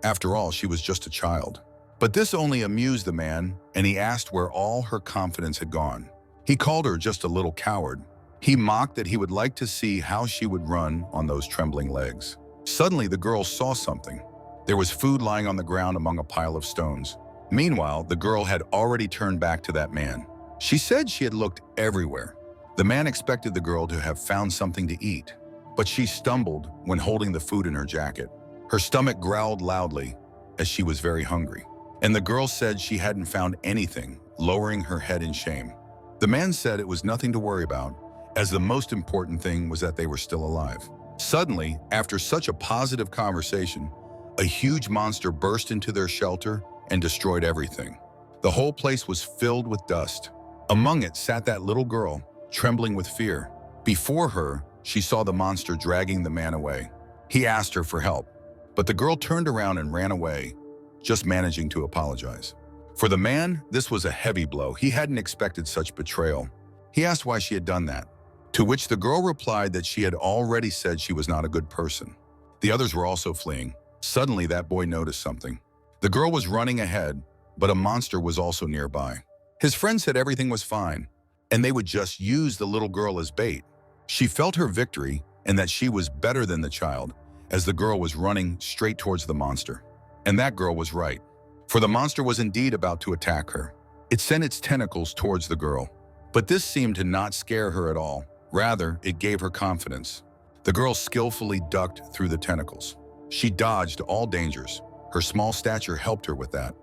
After all, she was just a child. But this only amused the man, and he asked where all her confidence had gone. He called her just a little coward. He mocked that he would like to see how she would run on those trembling legs. Suddenly, the girl saw something. There was food lying on the ground among a pile of stones. Meanwhile, the girl had already turned back to that man. She said she had looked everywhere. The man expected the girl to have found something to eat, but she stumbled when holding the food in her jacket. Her stomach growled loudly, as she was very hungry. And the girl said she hadn't found anything, lowering her head in shame. The man said it was nothing to worry about, as the most important thing was that they were still alive. Suddenly, after such a positive conversation, a huge monster burst into their shelter and destroyed everything. The whole place was filled with dust. Among it sat that little girl, trembling with fear. Before her, she saw the monster dragging the man away. He asked her for help, but the girl turned around and ran away, just managing to apologize. For the man, this was a heavy blow. He hadn't expected such betrayal. He asked why she had done that, to which the girl replied that she had already said she was not a good person. The others were also fleeing. Suddenly, that boy noticed something. The girl was running ahead, but a monster was also nearby. His friend said everything was fine, and they would just use the little girl as bait. She felt her victory and that she was better than the child, as the girl was running straight towards the monster. And that girl was right, for the monster was indeed about to attack her. It sent its tentacles towards the girl. But this seemed to not scare her at all. Rather, it gave her confidence. The girl skillfully ducked through the tentacles. She dodged all dangers. Her small stature helped her with that.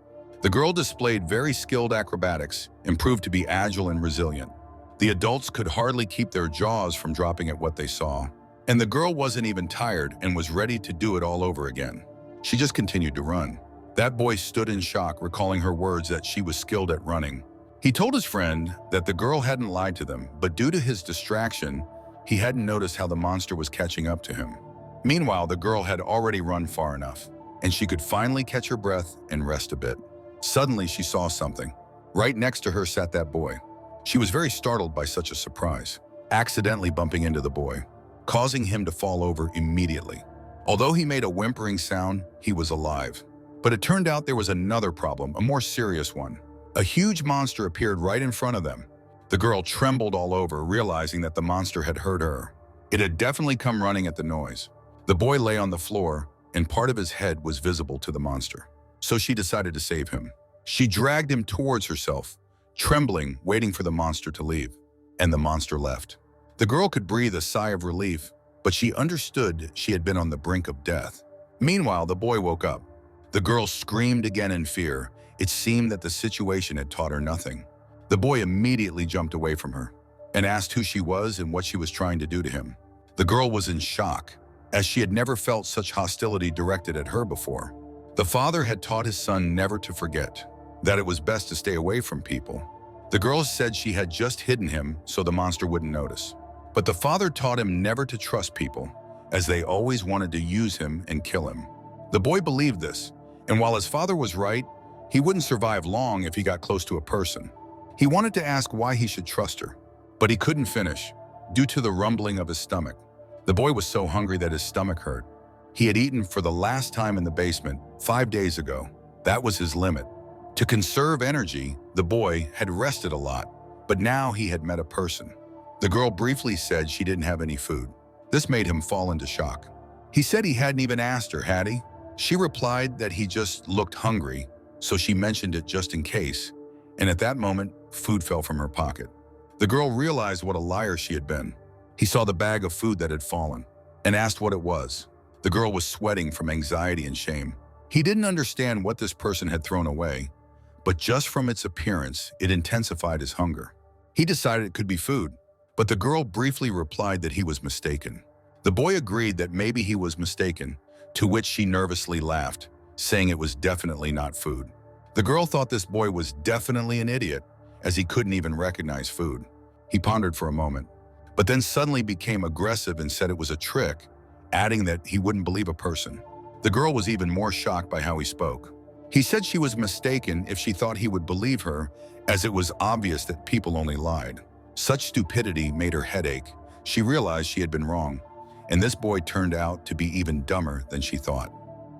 The girl displayed very skilled acrobatics and proved to be agile and resilient. The adults could hardly keep their jaws from dropping at what they saw. And the girl wasn't even tired and was ready to do it all over again. She just continued to run. That boy stood in shock, recalling her words that she was skilled at running. He told his friend that the girl hadn't lied to them, but due to his distraction, he hadn't noticed how the monster was catching up to him. Meanwhile, the girl had already run far enough, and she could finally catch her breath and rest a bit. Suddenly, she saw something. Right next to her sat that boy. She was very startled by such a surprise, accidentally bumping into the boy, causing him to fall over immediately. Although he made a whimpering sound, he was alive. But it turned out there was another problem, a more serious one. A huge monster appeared right in front of them. The girl trembled all over, realizing that the monster had hurt her. It had definitely come running at the noise. The boy lay on the floor, and part of his head was visible to the monster. So she decided to save him. She dragged him towards herself, trembling, waiting for the monster to leave. And the monster left. The girl could breathe a sigh of relief, but she understood she had been on the brink of death. Meanwhile, the boy woke up. The girl screamed again in fear. It seemed that the situation had taught her nothing. The boy immediately jumped away from her and asked who she was and what she was trying to do to him. The girl was in shock, as she had never felt such hostility directed at her before. The father had taught his son never to forget, that it was best to stay away from people. The girl said she had just hidden him so the monster wouldn't notice. But the father taught him never to trust people, as they always wanted to use him and kill him. The boy believed this, and while his father was right, he wouldn't survive long if he got close to a person. He wanted to ask why he should trust her, but he couldn't finish, due to the rumbling of his stomach. The boy was so hungry that his stomach hurt. He had eaten for the last time in the basement 5 days ago. That was his limit. To conserve energy, the boy had rested a lot, but now he had met a person. The girl briefly said she didn't have any food. This made him fall into shock. He said he hadn't even asked her, had he? She replied that he just looked hungry, so she mentioned it just in case, and at that moment, food fell from her pocket. The girl realized what a liar she had been. He saw the bag of food that had fallen and asked what it was. The girl was sweating from anxiety and shame. He didn't understand what this person had thrown away, but just from its appearance, it intensified his hunger. He decided it could be food, but the girl briefly replied that he was mistaken. The boy agreed that maybe he was mistaken, to which she nervously laughed, saying it was definitely not food. The girl thought this boy was definitely an idiot, as he couldn't even recognize food. He pondered for a moment, but then suddenly became aggressive and said it was a trick, adding that he wouldn't believe a person. The girl was even more shocked by how he spoke. He said she was mistaken if she thought he would believe her, as it was obvious that people only lied. Such stupidity made her headache. She realized she had been wrong, and this boy turned out to be even dumber than she thought.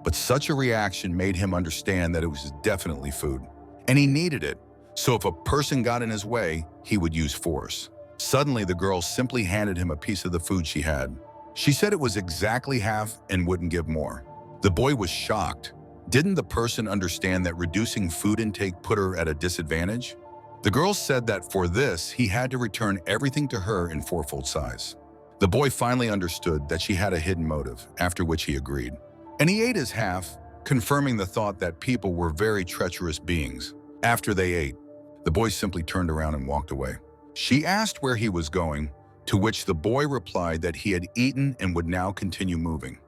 But such a reaction made him understand that it was definitely food, and he needed it, so if a person got in his way, he would use force. Suddenly, the girl simply handed him a piece of the food she had. She said it was exactly half and wouldn't give more. The boy was shocked. Didn't the person understand that reducing food intake put her at a disadvantage? The girl said that for this, he had to return everything to her in fourfold size. The boy finally understood that she had a hidden motive, after which he agreed. And he ate his half, confirming the thought that people were very treacherous beings. After they ate, the boy simply turned around and walked away. She asked where he was going, to which the boy replied that he had eaten and would now continue moving.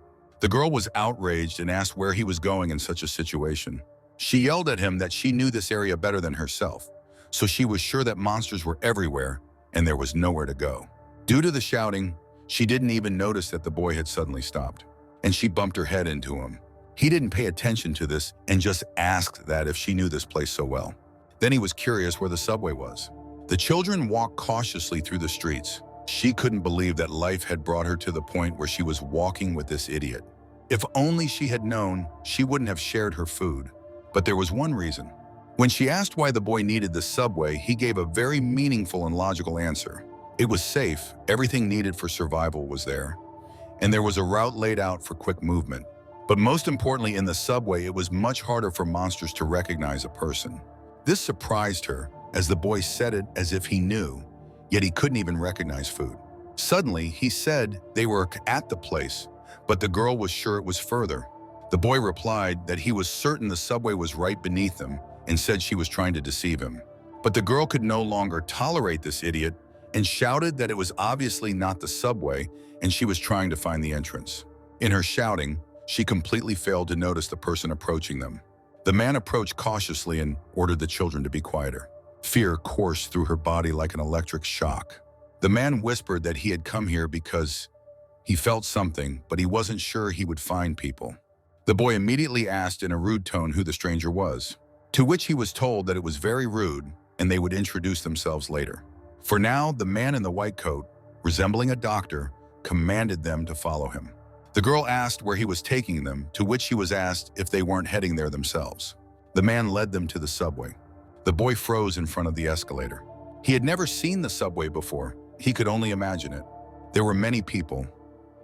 The girl was outraged and asked where he was going in such a situation. She yelled at him that she knew this area better than herself, so she was sure that monsters were everywhere and there was nowhere to go. Due to the shouting, she didn't even notice that the boy had suddenly stopped, and she bumped her head into him. He didn't pay attention to this and just asked that if she knew this place so well. Then he was curious where the subway was. The children walked cautiously through the streets. She couldn't believe that life had brought her to the point where she was walking with this idiot. If only she had known, she wouldn't have shared her food. But there was one reason. When she asked why the boy needed the subway, he gave a very meaningful and logical answer. It was safe, everything needed for survival was there, and there was a route laid out for quick movement. But most importantly, in the subway, it was much harder for monsters to recognize a person. This surprised her, as the boy said it as if he knew, yet he couldn't even recognize food. Suddenly, he said they were at the place, but the girl was sure it was further. The boy replied that he was certain the subway was right beneath them and said she was trying to deceive him. But the girl could no longer tolerate this idiot and shouted that it was obviously not the subway and she was trying to find the entrance. In her shouting, she completely failed to notice the person approaching them. The man approached cautiously and ordered the children to be quieter. Fear coursed through her body like an electric shock. The man whispered that he had come here because he felt something, but he wasn't sure he would find people. The boy immediately asked in a rude tone who the stranger was, to which he was told that it was very rude and they would introduce themselves later. For now, the man in the white coat, resembling a doctor, commanded them to follow him. The girl asked where he was taking them, to which he was asked if they weren't heading there themselves. The man led them to the subway. The boy froze in front of the escalator. He had never seen the subway before. He could only imagine it. There were many people,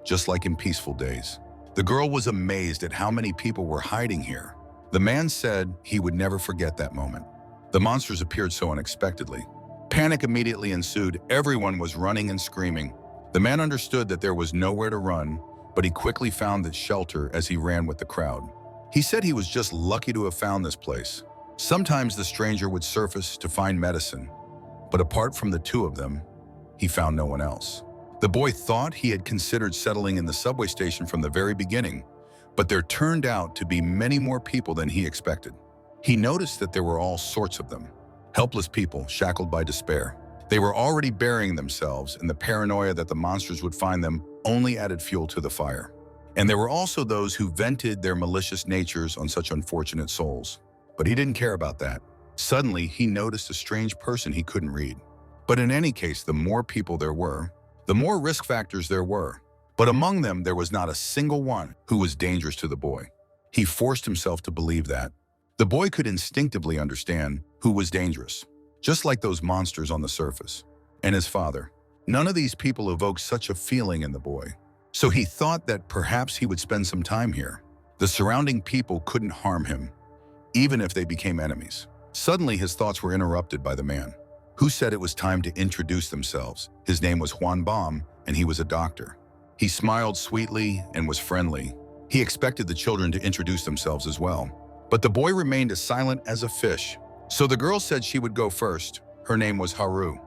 just like in peaceful days. The girl was amazed at how many people were hiding here. The man said he would never forget that moment. The monsters appeared so unexpectedly. Panic immediately ensued. Everyone was running and screaming. The man understood that there was nowhere to run, but he quickly found the shelter as he ran with the crowd. He said he was just lucky to have found this place. Sometimes the stranger would surface to find medicine, but apart from the two of them, he found no one else. The boy thought he had considered settling in the subway station from the very beginning, but there turned out to be many more people than he expected. He noticed that there were all sorts of them. Helpless people shackled by despair. They were already burying themselves, and the paranoia that the monsters would find them only added fuel to the fire. And there were also those who vented their malicious natures on such unfortunate souls. But he didn't care about that. Suddenly, he noticed a strange person he couldn't read. But in any case, the more people there were, the more risk factors there were. But among them, there was not a single one who was dangerous to the boy. He forced himself to believe that. The boy could instinctively understand who was dangerous, just like those monsters on the surface. And his father. None of these people evoked such a feeling in the boy. So he thought that perhaps he would spend some time here. The surrounding people couldn't harm him, even if they became enemies. Suddenly, his thoughts were interrupted by the man, who said it was time to introduce themselves. His name was Juan Baum, and he was a doctor. He smiled sweetly and was friendly. He expected the children to introduce themselves as well. But the boy remained as silent as a fish. So the girl said she would go first. Her name was Haru.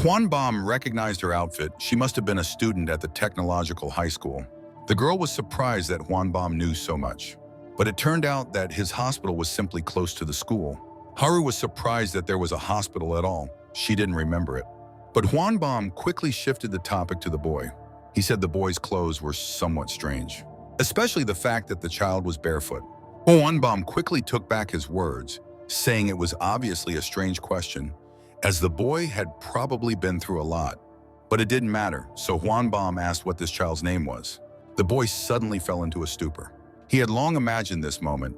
Juan Baum recognized her outfit. She must have been a student at the technological high school. The girl was surprised that Juan Baum knew so much. But it turned out that his hospital was simply close to the school. Haru was surprised that there was a hospital at all. She didn't remember it. But Juan Baum quickly shifted the topic to the boy. He said the boy's clothes were somewhat strange, especially the fact that the child was barefoot. Juan Baum quickly took back his words, saying it was obviously a strange question, as the boy had probably been through a lot. But it didn't matter, so Juan Baum asked what this child's name was. The boy suddenly fell into a stupor. He had long imagined this moment,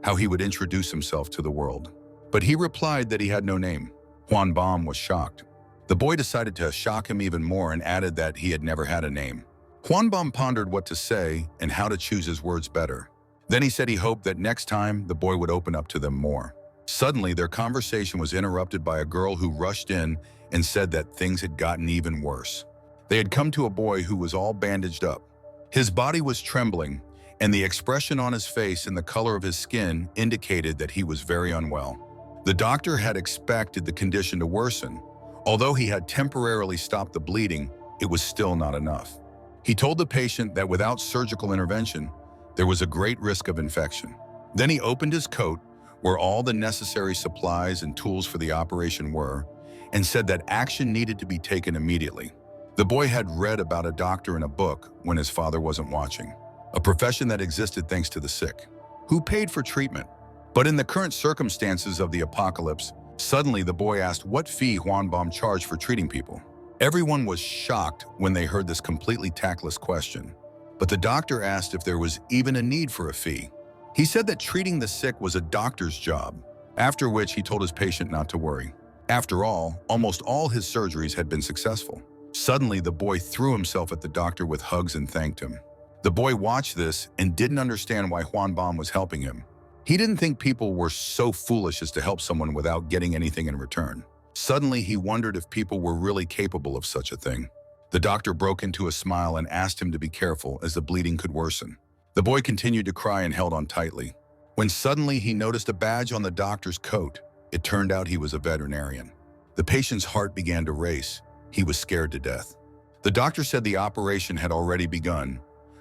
how he would introduce himself to the world. But he replied that he had no name. Juan Baum was shocked. The boy decided to shock him even more and added that he had never had a name. Juan Baum pondered what to say and how to choose his words better. Then he said he hoped that next time the boy would open up to them more. Suddenly, their conversation was interrupted by a girl who rushed in and said that things had gotten even worse. They had come to a boy who was all bandaged up. His body was trembling, and the expression on his face and the color of his skin indicated that he was very unwell. The doctor had expected the condition to worsen. Although he had temporarily stopped the bleeding, it was still not enough. He told the patient that without surgical intervention, there was a great risk of infection. Then he opened his coat, where all the necessary supplies and tools for the operation were, and said that action needed to be taken immediately. The boy had read about a doctor in a book when his father wasn't watching, a profession that existed thanks to the sick, who paid for treatment. But in the current circumstances of the apocalypse, suddenly the boy asked what fee Juan Baum charged for treating people. Everyone was shocked when they heard this completely tactless question. But the doctor asked if there was even a need for a fee. He said that treating the sick was a doctor's job, after which he told his patient not to worry. After all, almost all his surgeries had been successful. Suddenly, the boy threw himself at the doctor with hugs and thanked him. The boy watched this and didn't understand why Juan Baum was helping him. He didn't think people were so foolish as to help someone without getting anything in return. Suddenly, he wondered if people were really capable of such a thing. The doctor broke into a smile and asked him to be careful as the bleeding could worsen. The boy continued to cry and held on tightly. When suddenly he noticed a badge on the doctor's coat, it turned out he was a veterinarian. The patient's heart began to race. He was scared to death. The doctor said the operation had already begun,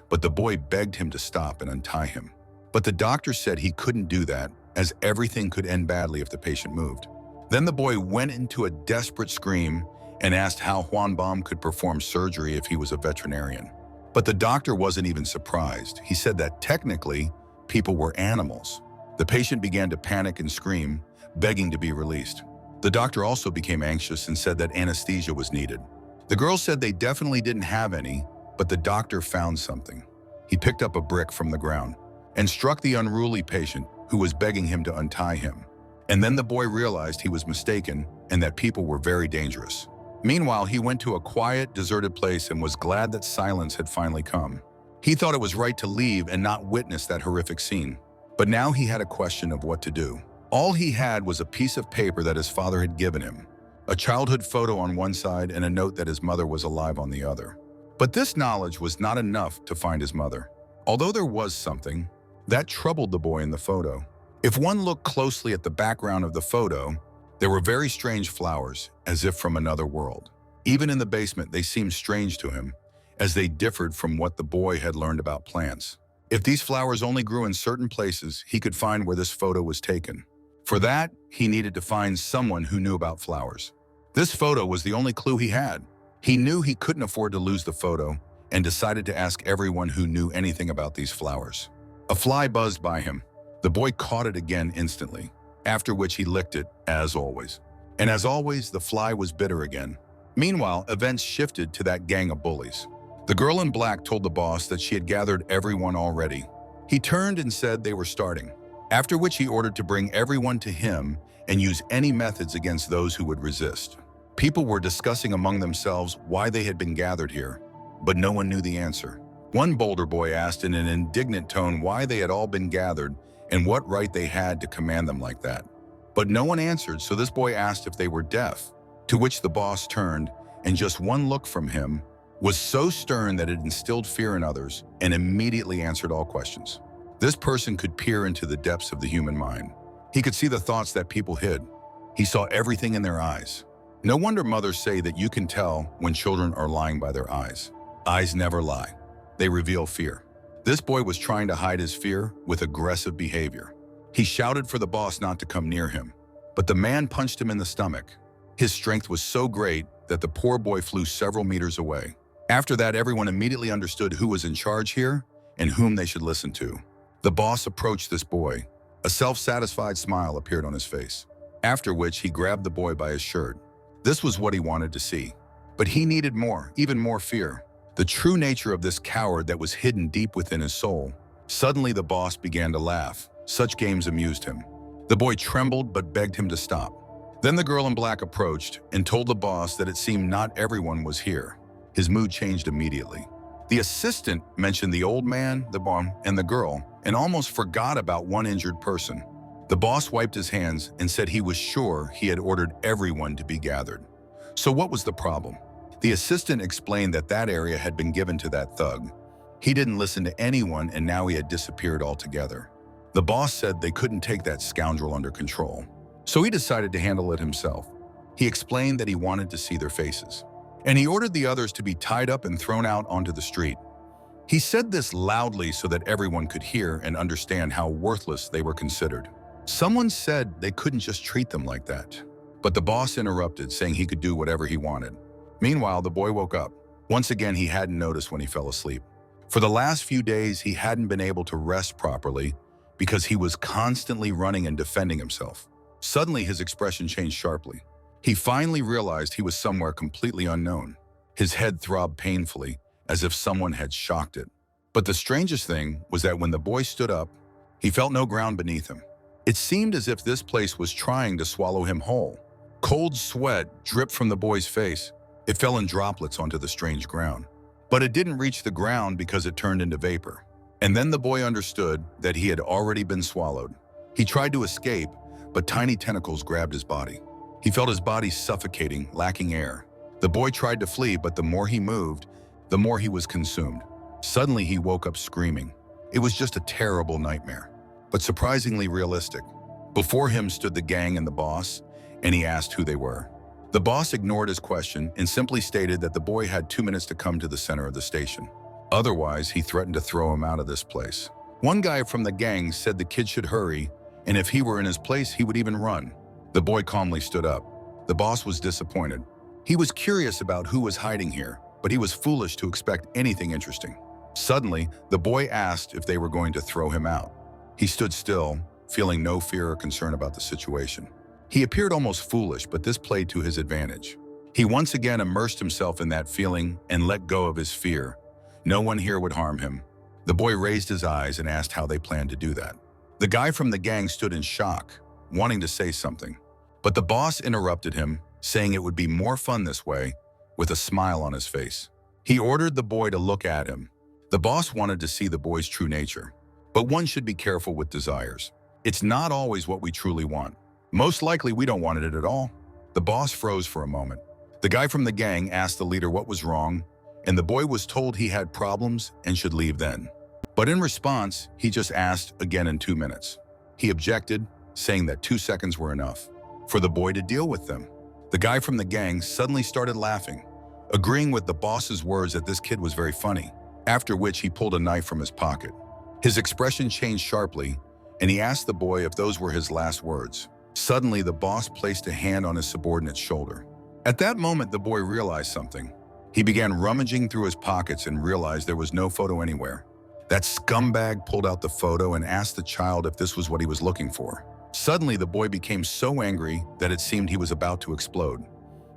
but the boy begged him to stop and untie him. But the doctor said he couldn't do that, as everything could end badly if the patient moved. Then the boy went into a desperate scream and asked how Juan Baum could perform surgery if he was a veterinarian. But the doctor wasn't even surprised. He said that technically, people were animals. The patient began to panic and scream, begging to be released. The doctor also became anxious and said that anesthesia was needed. The girls said they definitely didn't have any, but the doctor found something. He picked up a brick from the ground and struck the unruly patient who was begging him to untie him. And then the boy realized he was mistaken and that people were very dangerous. Meanwhile, he went to a quiet, deserted place and was glad that silence had finally come. He thought it was right to leave and not witness that horrific scene. But now he had a question of what to do. All he had was a piece of paper that his father had given him, a childhood photo on one side and a note that his mother was alive on the other. But this knowledge was not enough to find his mother. Although there was something that troubled the boy in the photo. If one looked closely at the background of the photo, there were very strange flowers, as if from another world. Even in the basement, they seemed strange to him, as they differed from what the boy had learned about plants. If these flowers only grew in certain places, he could find where this photo was taken. For that, he needed to find someone who knew about flowers. This photo was the only clue he had. He knew he couldn't afford to lose the photo and decided to ask everyone who knew anything about these flowers. A fly buzzed by him. The boy caught it again instantly, after which he licked it, as always. And as always, the fly was bitter again. Meanwhile, events shifted to that gang of bullies. The girl in black told the boss that she had gathered everyone already. He turned and said they were starting, after which he ordered to bring everyone to him and use any methods against those who would resist. People were discussing among themselves why they had been gathered here, but no one knew the answer. One bolder boy asked in an indignant tone why they had all been gathered and what right they had to command them like that. But no one answered, so this boy asked if they were deaf, to which the boss turned, and just one look from him was so stern that it instilled fear in others and immediately answered all questions. This person could peer into the depths of the human mind. He could see the thoughts that people hid. He saw everything in their eyes. No wonder mothers say that you can tell when children are lying by their eyes. Eyes never lie. They reveal fear. This boy was trying to hide his fear with aggressive behavior. He shouted for the boss not to come near him, but the man punched him in the stomach. His strength was so great that the poor boy flew several meters away. After that, everyone immediately understood who was in charge here and whom they should listen to. The boss approached this boy. A self-satisfied smile appeared on his face, after which he grabbed the boy by his shirt. This was what he wanted to see. But he needed more, even more fear. The true nature of this coward that was hidden deep within his soul. Suddenly the boss began to laugh. Such games amused him. The boy trembled but begged him to stop. Then the girl in black approached and told the boss that it seemed not everyone was here. His mood changed immediately. The assistant mentioned the old man, the bomb, and the girl, and almost forgot about one injured person. The boss wiped his hands and said he was sure he had ordered everyone to be gathered. So what was the problem? The assistant explained that that area had been given to that thug. He didn't listen to anyone and now he had disappeared altogether. The boss said they couldn't take that scoundrel under control, so he decided to handle it himself. He explained that he wanted to see their faces, and he ordered the others to be tied up and thrown out onto the street. He said this loudly so that everyone could hear and understand how worthless they were considered. Someone said they couldn't just treat them like that, but the boss interrupted, saying he could do whatever he wanted. Meanwhile, the boy woke up. Once again, he hadn't noticed when he fell asleep. For the last few days, he hadn't been able to rest properly because he was constantly running and defending himself. Suddenly, his expression changed sharply. He finally realized he was somewhere completely unknown. His head throbbed painfully, as if someone had shocked it. But the strangest thing was that when the boy stood up, he felt no ground beneath him. It seemed as if this place was trying to swallow him whole. Cold sweat dripped from the boy's face. It fell in droplets onto the strange ground. But it didn't reach the ground because it turned into vapor. And then the boy understood that he had already been swallowed. He tried to escape, but tiny tentacles grabbed his body. He felt his body suffocating, lacking air. The boy tried to flee, but the more he moved, the more he was consumed. Suddenly, he woke up screaming. It was just a terrible nightmare, but surprisingly realistic. Before him stood the gang and the boss, and he asked who they were. The boss ignored his question and simply stated that the boy had 2 minutes to come to the center of the station. Otherwise, he threatened to throw him out of this place. One guy from the gang said the kid should hurry, and if he were in his place, he would even run. The boy calmly stood up. The boss was disappointed. He was curious about who was hiding here, but he was foolish to expect anything interesting. Suddenly, the boy asked if they were going to throw him out. He stood still, feeling no fear or concern about the situation. He appeared almost foolish, but this played to his advantage. He once again immersed himself in that feeling and let go of his fear. No one here would harm him. The boy raised his eyes and asked how they planned to do that. The guy from the gang stood in shock, wanting to say something. But the boss interrupted him, saying it would be more fun this way, with a smile on his face. He ordered the boy to look at him. The boss wanted to see the boy's true nature. But one should be careful with desires. It's not always what we truly want. Most likely we don't want it at all. The boss froze for a moment. The guy from the gang asked the leader what was wrong, and the boy was told he had problems and should leave then. But in response, he just asked again in 2 minutes. He objected, saying that 2 seconds were enough for the boy to deal with them. The guy from the gang suddenly started laughing, agreeing with the boss's words that this kid was very funny, after which he pulled a knife from his pocket. His expression changed sharply, and he asked the boy if those were his last words. Suddenly, the boss placed a hand on his subordinate's shoulder. At that moment, the boy realized something. He began rummaging through his pockets and realized there was no photo anywhere. That scumbag pulled out the photo and asked the child if this was what he was looking for. Suddenly, the boy became so angry that it seemed he was about to explode.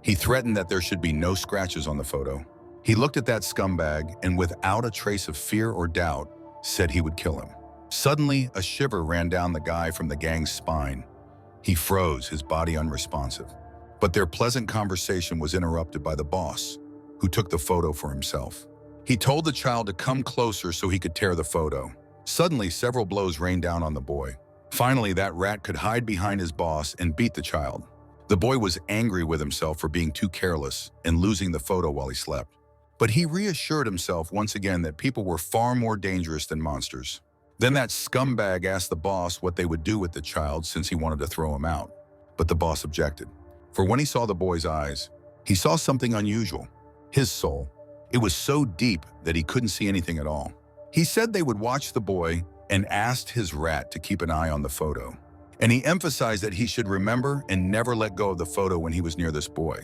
He threatened that there should be no scratches on the photo. He looked at that scumbag and, without a trace of fear or doubt, said he would kill him. Suddenly, a shiver ran down the guy from the gang's spine. He froze, his body unresponsive. But their pleasant conversation was interrupted by the boss, who took the photo for himself. He told the child to come closer so he could tear the photo. Suddenly, several blows rained down on the boy. Finally, that rat could hide behind his boss and beat the child. The boy was angry with himself for being too careless and losing the photo while he slept. But he reassured himself once again that people were far more dangerous than monsters. Then that scumbag asked the boss what they would do with the child since he wanted to throw him out. But the boss objected. For when he saw the boy's eyes, he saw something unusual. His soul. It was so deep that he couldn't see anything at all. He said they would watch the boy and asked his rat to keep an eye on the photo. And he emphasized that he should remember and never let go of the photo when he was near this boy.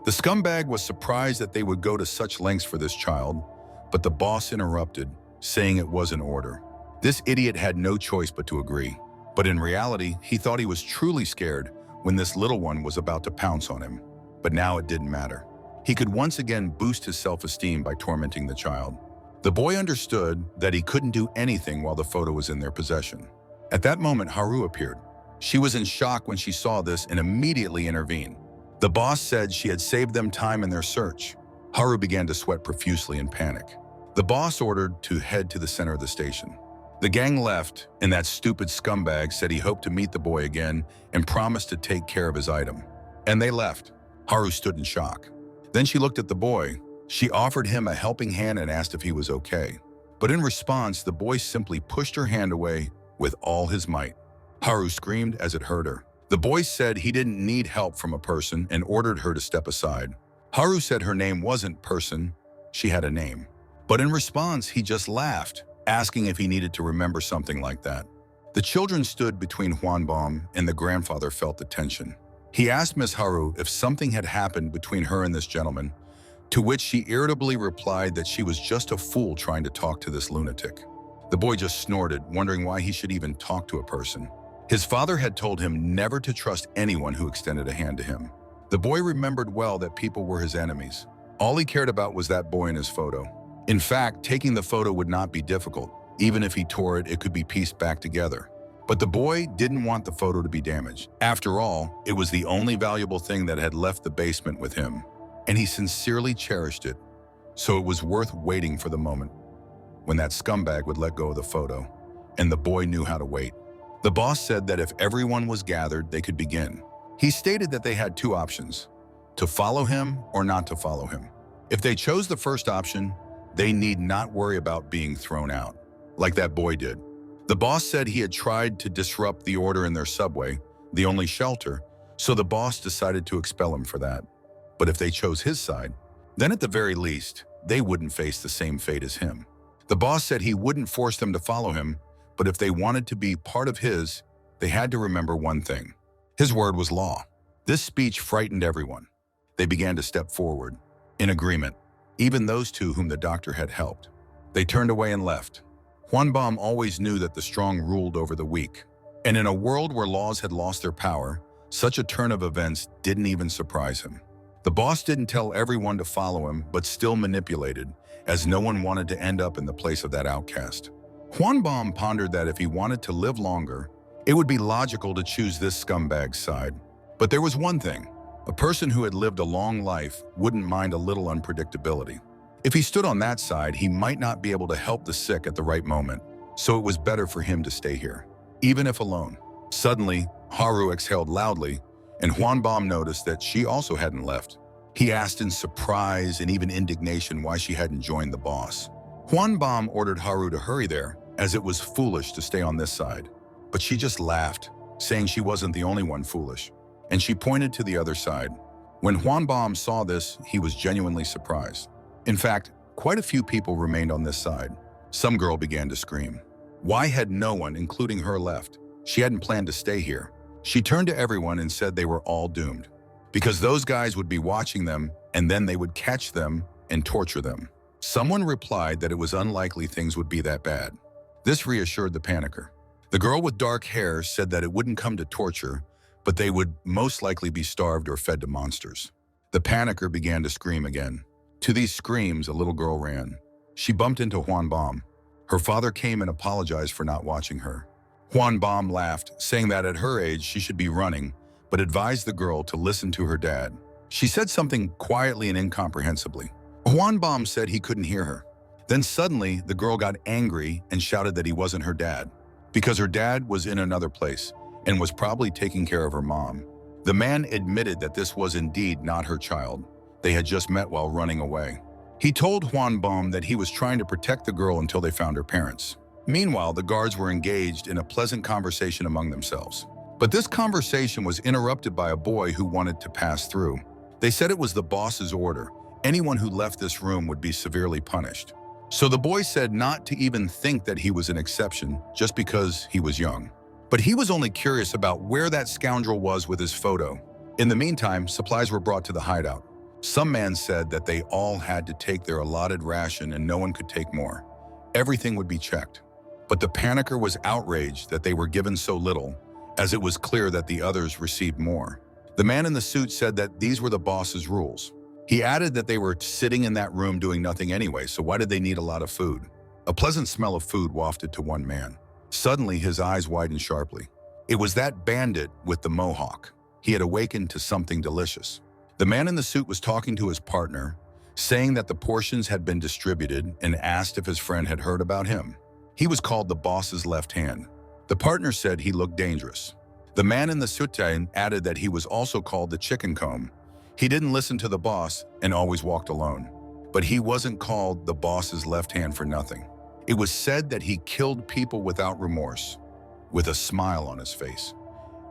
The scumbag was surprised that they would go to such lengths for this child, but the boss interrupted, saying it was an order. This idiot had no choice but to agree. But in reality, he thought he was truly scared when this little one was about to pounce on him. But now it didn't matter. He could once again boost his self-esteem by tormenting the child. The boy understood that he couldn't do anything while the photo was in their possession. At that moment, Haru appeared. She was in shock when she saw this and immediately intervened. The boss said she had saved them time in their search. Haru began to sweat profusely in panic. The boss ordered to head to the center of the station. The gang left, and that stupid scumbag said he hoped to meet the boy again and promised to take care of his item. And they left. Haru stood in shock. Then she looked at the boy. She offered him a helping hand and asked if he was okay. But in response, the boy simply pushed her hand away with all his might. Haru screamed as it hurt her. The boy said he didn't need help from a person and ordered her to step aside. Haru said her name wasn't Person, she had a name. But in response, he just laughed, asking if he needed to remember something like that. The children stood between Hwanbom and the grandfather felt the tension. He asked Miss Haru if something had happened between her and this gentleman, to which she irritably replied that she was just a fool trying to talk to this lunatic. The boy just snorted, wondering why he should even talk to a person. His father had told him never to trust anyone who extended a hand to him. The boy remembered well that people were his enemies. All he cared about was that boy in his photo. In fact, taking the photo would not be difficult. Even if he tore it, it could be pieced back together. But the boy didn't want the photo to be damaged. After all, it was the only valuable thing that had left the basement with him, and he sincerely cherished it. So it was worth waiting for the moment when that scumbag would let go of the photo, and the boy knew how to wait. The boss said that if everyone was gathered, they could begin. He stated that they had two options: to follow him or not to follow him. If they chose the first option, they need not worry about being thrown out, like that boy did. The boss said he had tried to disrupt the order in their subway, the only shelter, so the boss decided to expel him for that. But if they chose his side, then at the very least, they wouldn't face the same fate as him. The boss said he wouldn't force them to follow him, but if they wanted to be part of his, they had to remember one thing. His word was law. This speech frightened everyone. They began to step forward, in agreement, even those two whom the doctor had helped. They turned away and left. Hwanbom always knew that the strong ruled over the weak. And in a world where laws had lost their power, such a turn of events didn't even surprise him. The boss didn't tell everyone to follow him, but still manipulated, as no one wanted to end up in the place of that outcast. Hwanbom pondered that if he wanted to live longer, it would be logical to choose this scumbag's side. But there was one thing: a person who had lived a long life wouldn't mind a little unpredictability. If he stood on that side, he might not be able to help the sick at the right moment, so it was better for him to stay here, even if alone. Suddenly, Haru exhaled loudly, and Hwanbom noticed that she also hadn't left. He asked in surprise and even indignation why she hadn't joined the boss. Hwanbom ordered Haru to hurry there, as it was foolish to stay on this side. But she just laughed, saying she wasn't the only one foolish, and she pointed to the other side. When Hwanbom saw this, he was genuinely surprised. In fact, quite a few people remained on this side. Some girl began to scream. Why had no one, including her, left? She hadn't planned to stay here. She turned to everyone and said they were all doomed, because those guys would be watching them, and then they would catch them and torture them. Someone replied that it was unlikely things would be that bad. This reassured the panicker. The girl with dark hair said that it wouldn't come to torture, but they would most likely be starved or fed to monsters. The panicker began to scream again. To these screams, a little girl ran. She bumped into Hwanbom. Her father came and apologized for not watching her. Hwanbom laughed, saying that at her age she should be running, but advised the girl to listen to her dad. She said something quietly and incomprehensibly. Hwanbom said he couldn't hear her. Then suddenly, the girl got angry and shouted that he wasn't her dad, because her dad was in another place and was probably taking care of her mom. The man admitted that this was indeed not her child. They had just met while running away. He told Hwanbom that he was trying to protect the girl until they found her parents. Meanwhile, the guards were engaged in a pleasant conversation among themselves. But this conversation was interrupted by a boy who wanted to pass through. They said it was the boss's order. Anyone who left this room would be severely punished. So the boy said not to even think that he was an exception just because he was young. But he was only curious about where that scoundrel was with his photo. In the meantime, supplies were brought to the hideout. Some man said that they all had to take their allotted ration and no one could take more. Everything would be checked. But the panicker was outraged that they were given so little, as it was clear that the others received more. The man in the suit said that these were the boss's rules. He added that they were sitting in that room doing nothing anyway, so why did they need a lot of food? A pleasant smell of food wafted to one man. Suddenly, his eyes widened sharply. It was that bandit with the mohawk. He had awakened to something delicious. The man in the suit was talking to his partner, saying that the portions had been distributed, and asked if his friend had heard about him. He was called the boss's left hand. The partner said he looked dangerous. The man in the suit added that he was also called the chicken comb. He didn't listen to the boss and always walked alone. But he wasn't called the boss's left hand for nothing. It was said that he killed people without remorse, with a smile on his face.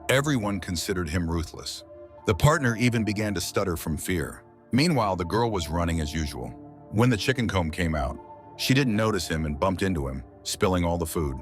Everyone considered him ruthless. The partner even began to stutter from fear. Meanwhile, the girl was running as usual. When the chicken comb came out, she didn't notice him and bumped into him, spilling all the food.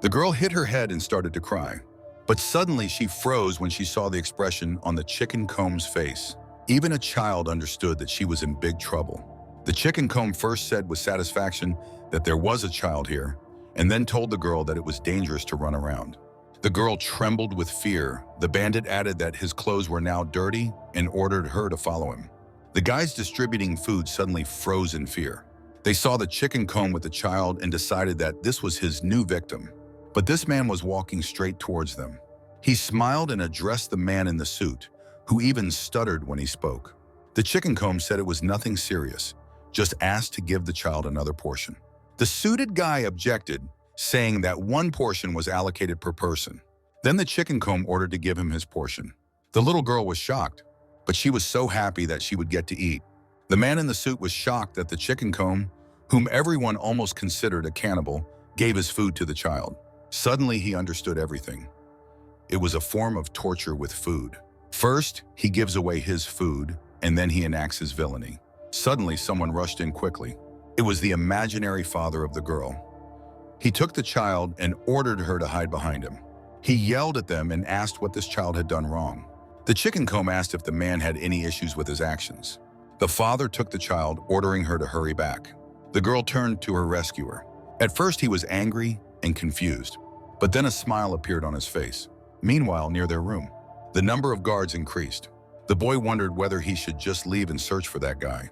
The girl hit her head and started to cry. But suddenly she froze when she saw the expression on the chicken comb's face. Even a child understood that she was in big trouble. The chicken comb first said with satisfaction that there was a child here, and then told the girl that it was dangerous to run around. The girl trembled with fear. The bandit added that his clothes were now dirty and ordered her to follow him. The guys distributing food suddenly froze in fear. They saw the chicken comb with the child and decided that this was his new victim. But this man was walking straight towards them. He smiled and addressed the man in the suit, who even stuttered when he spoke. The chicken comb said it was nothing serious, just asked to give the child another portion. The suited guy objected, saying that one portion was allocated per person. Then the chicken comb ordered to give him his portion. The little girl was shocked, but she was so happy that she would get to eat. The man in the suit was shocked that the chicken comb, whom everyone almost considered a cannibal, gave his food to the child. Suddenly, he understood everything. It was a form of torture with food. First, he gives away his food, and then he enacts his villainy. Suddenly, someone rushed in quickly. It was the imaginary father of the girl. He took the child and ordered her to hide behind him. He yelled at them and asked what this child had done wrong. The chicken comb asked if the man had any issues with his actions. The father took the child, ordering her to hurry back. The girl turned to her rescuer. At first, he was angry and confused, but then a smile appeared on his face. Meanwhile, near their room, the number of guards increased. The boy wondered whether he should just leave and search for that guy.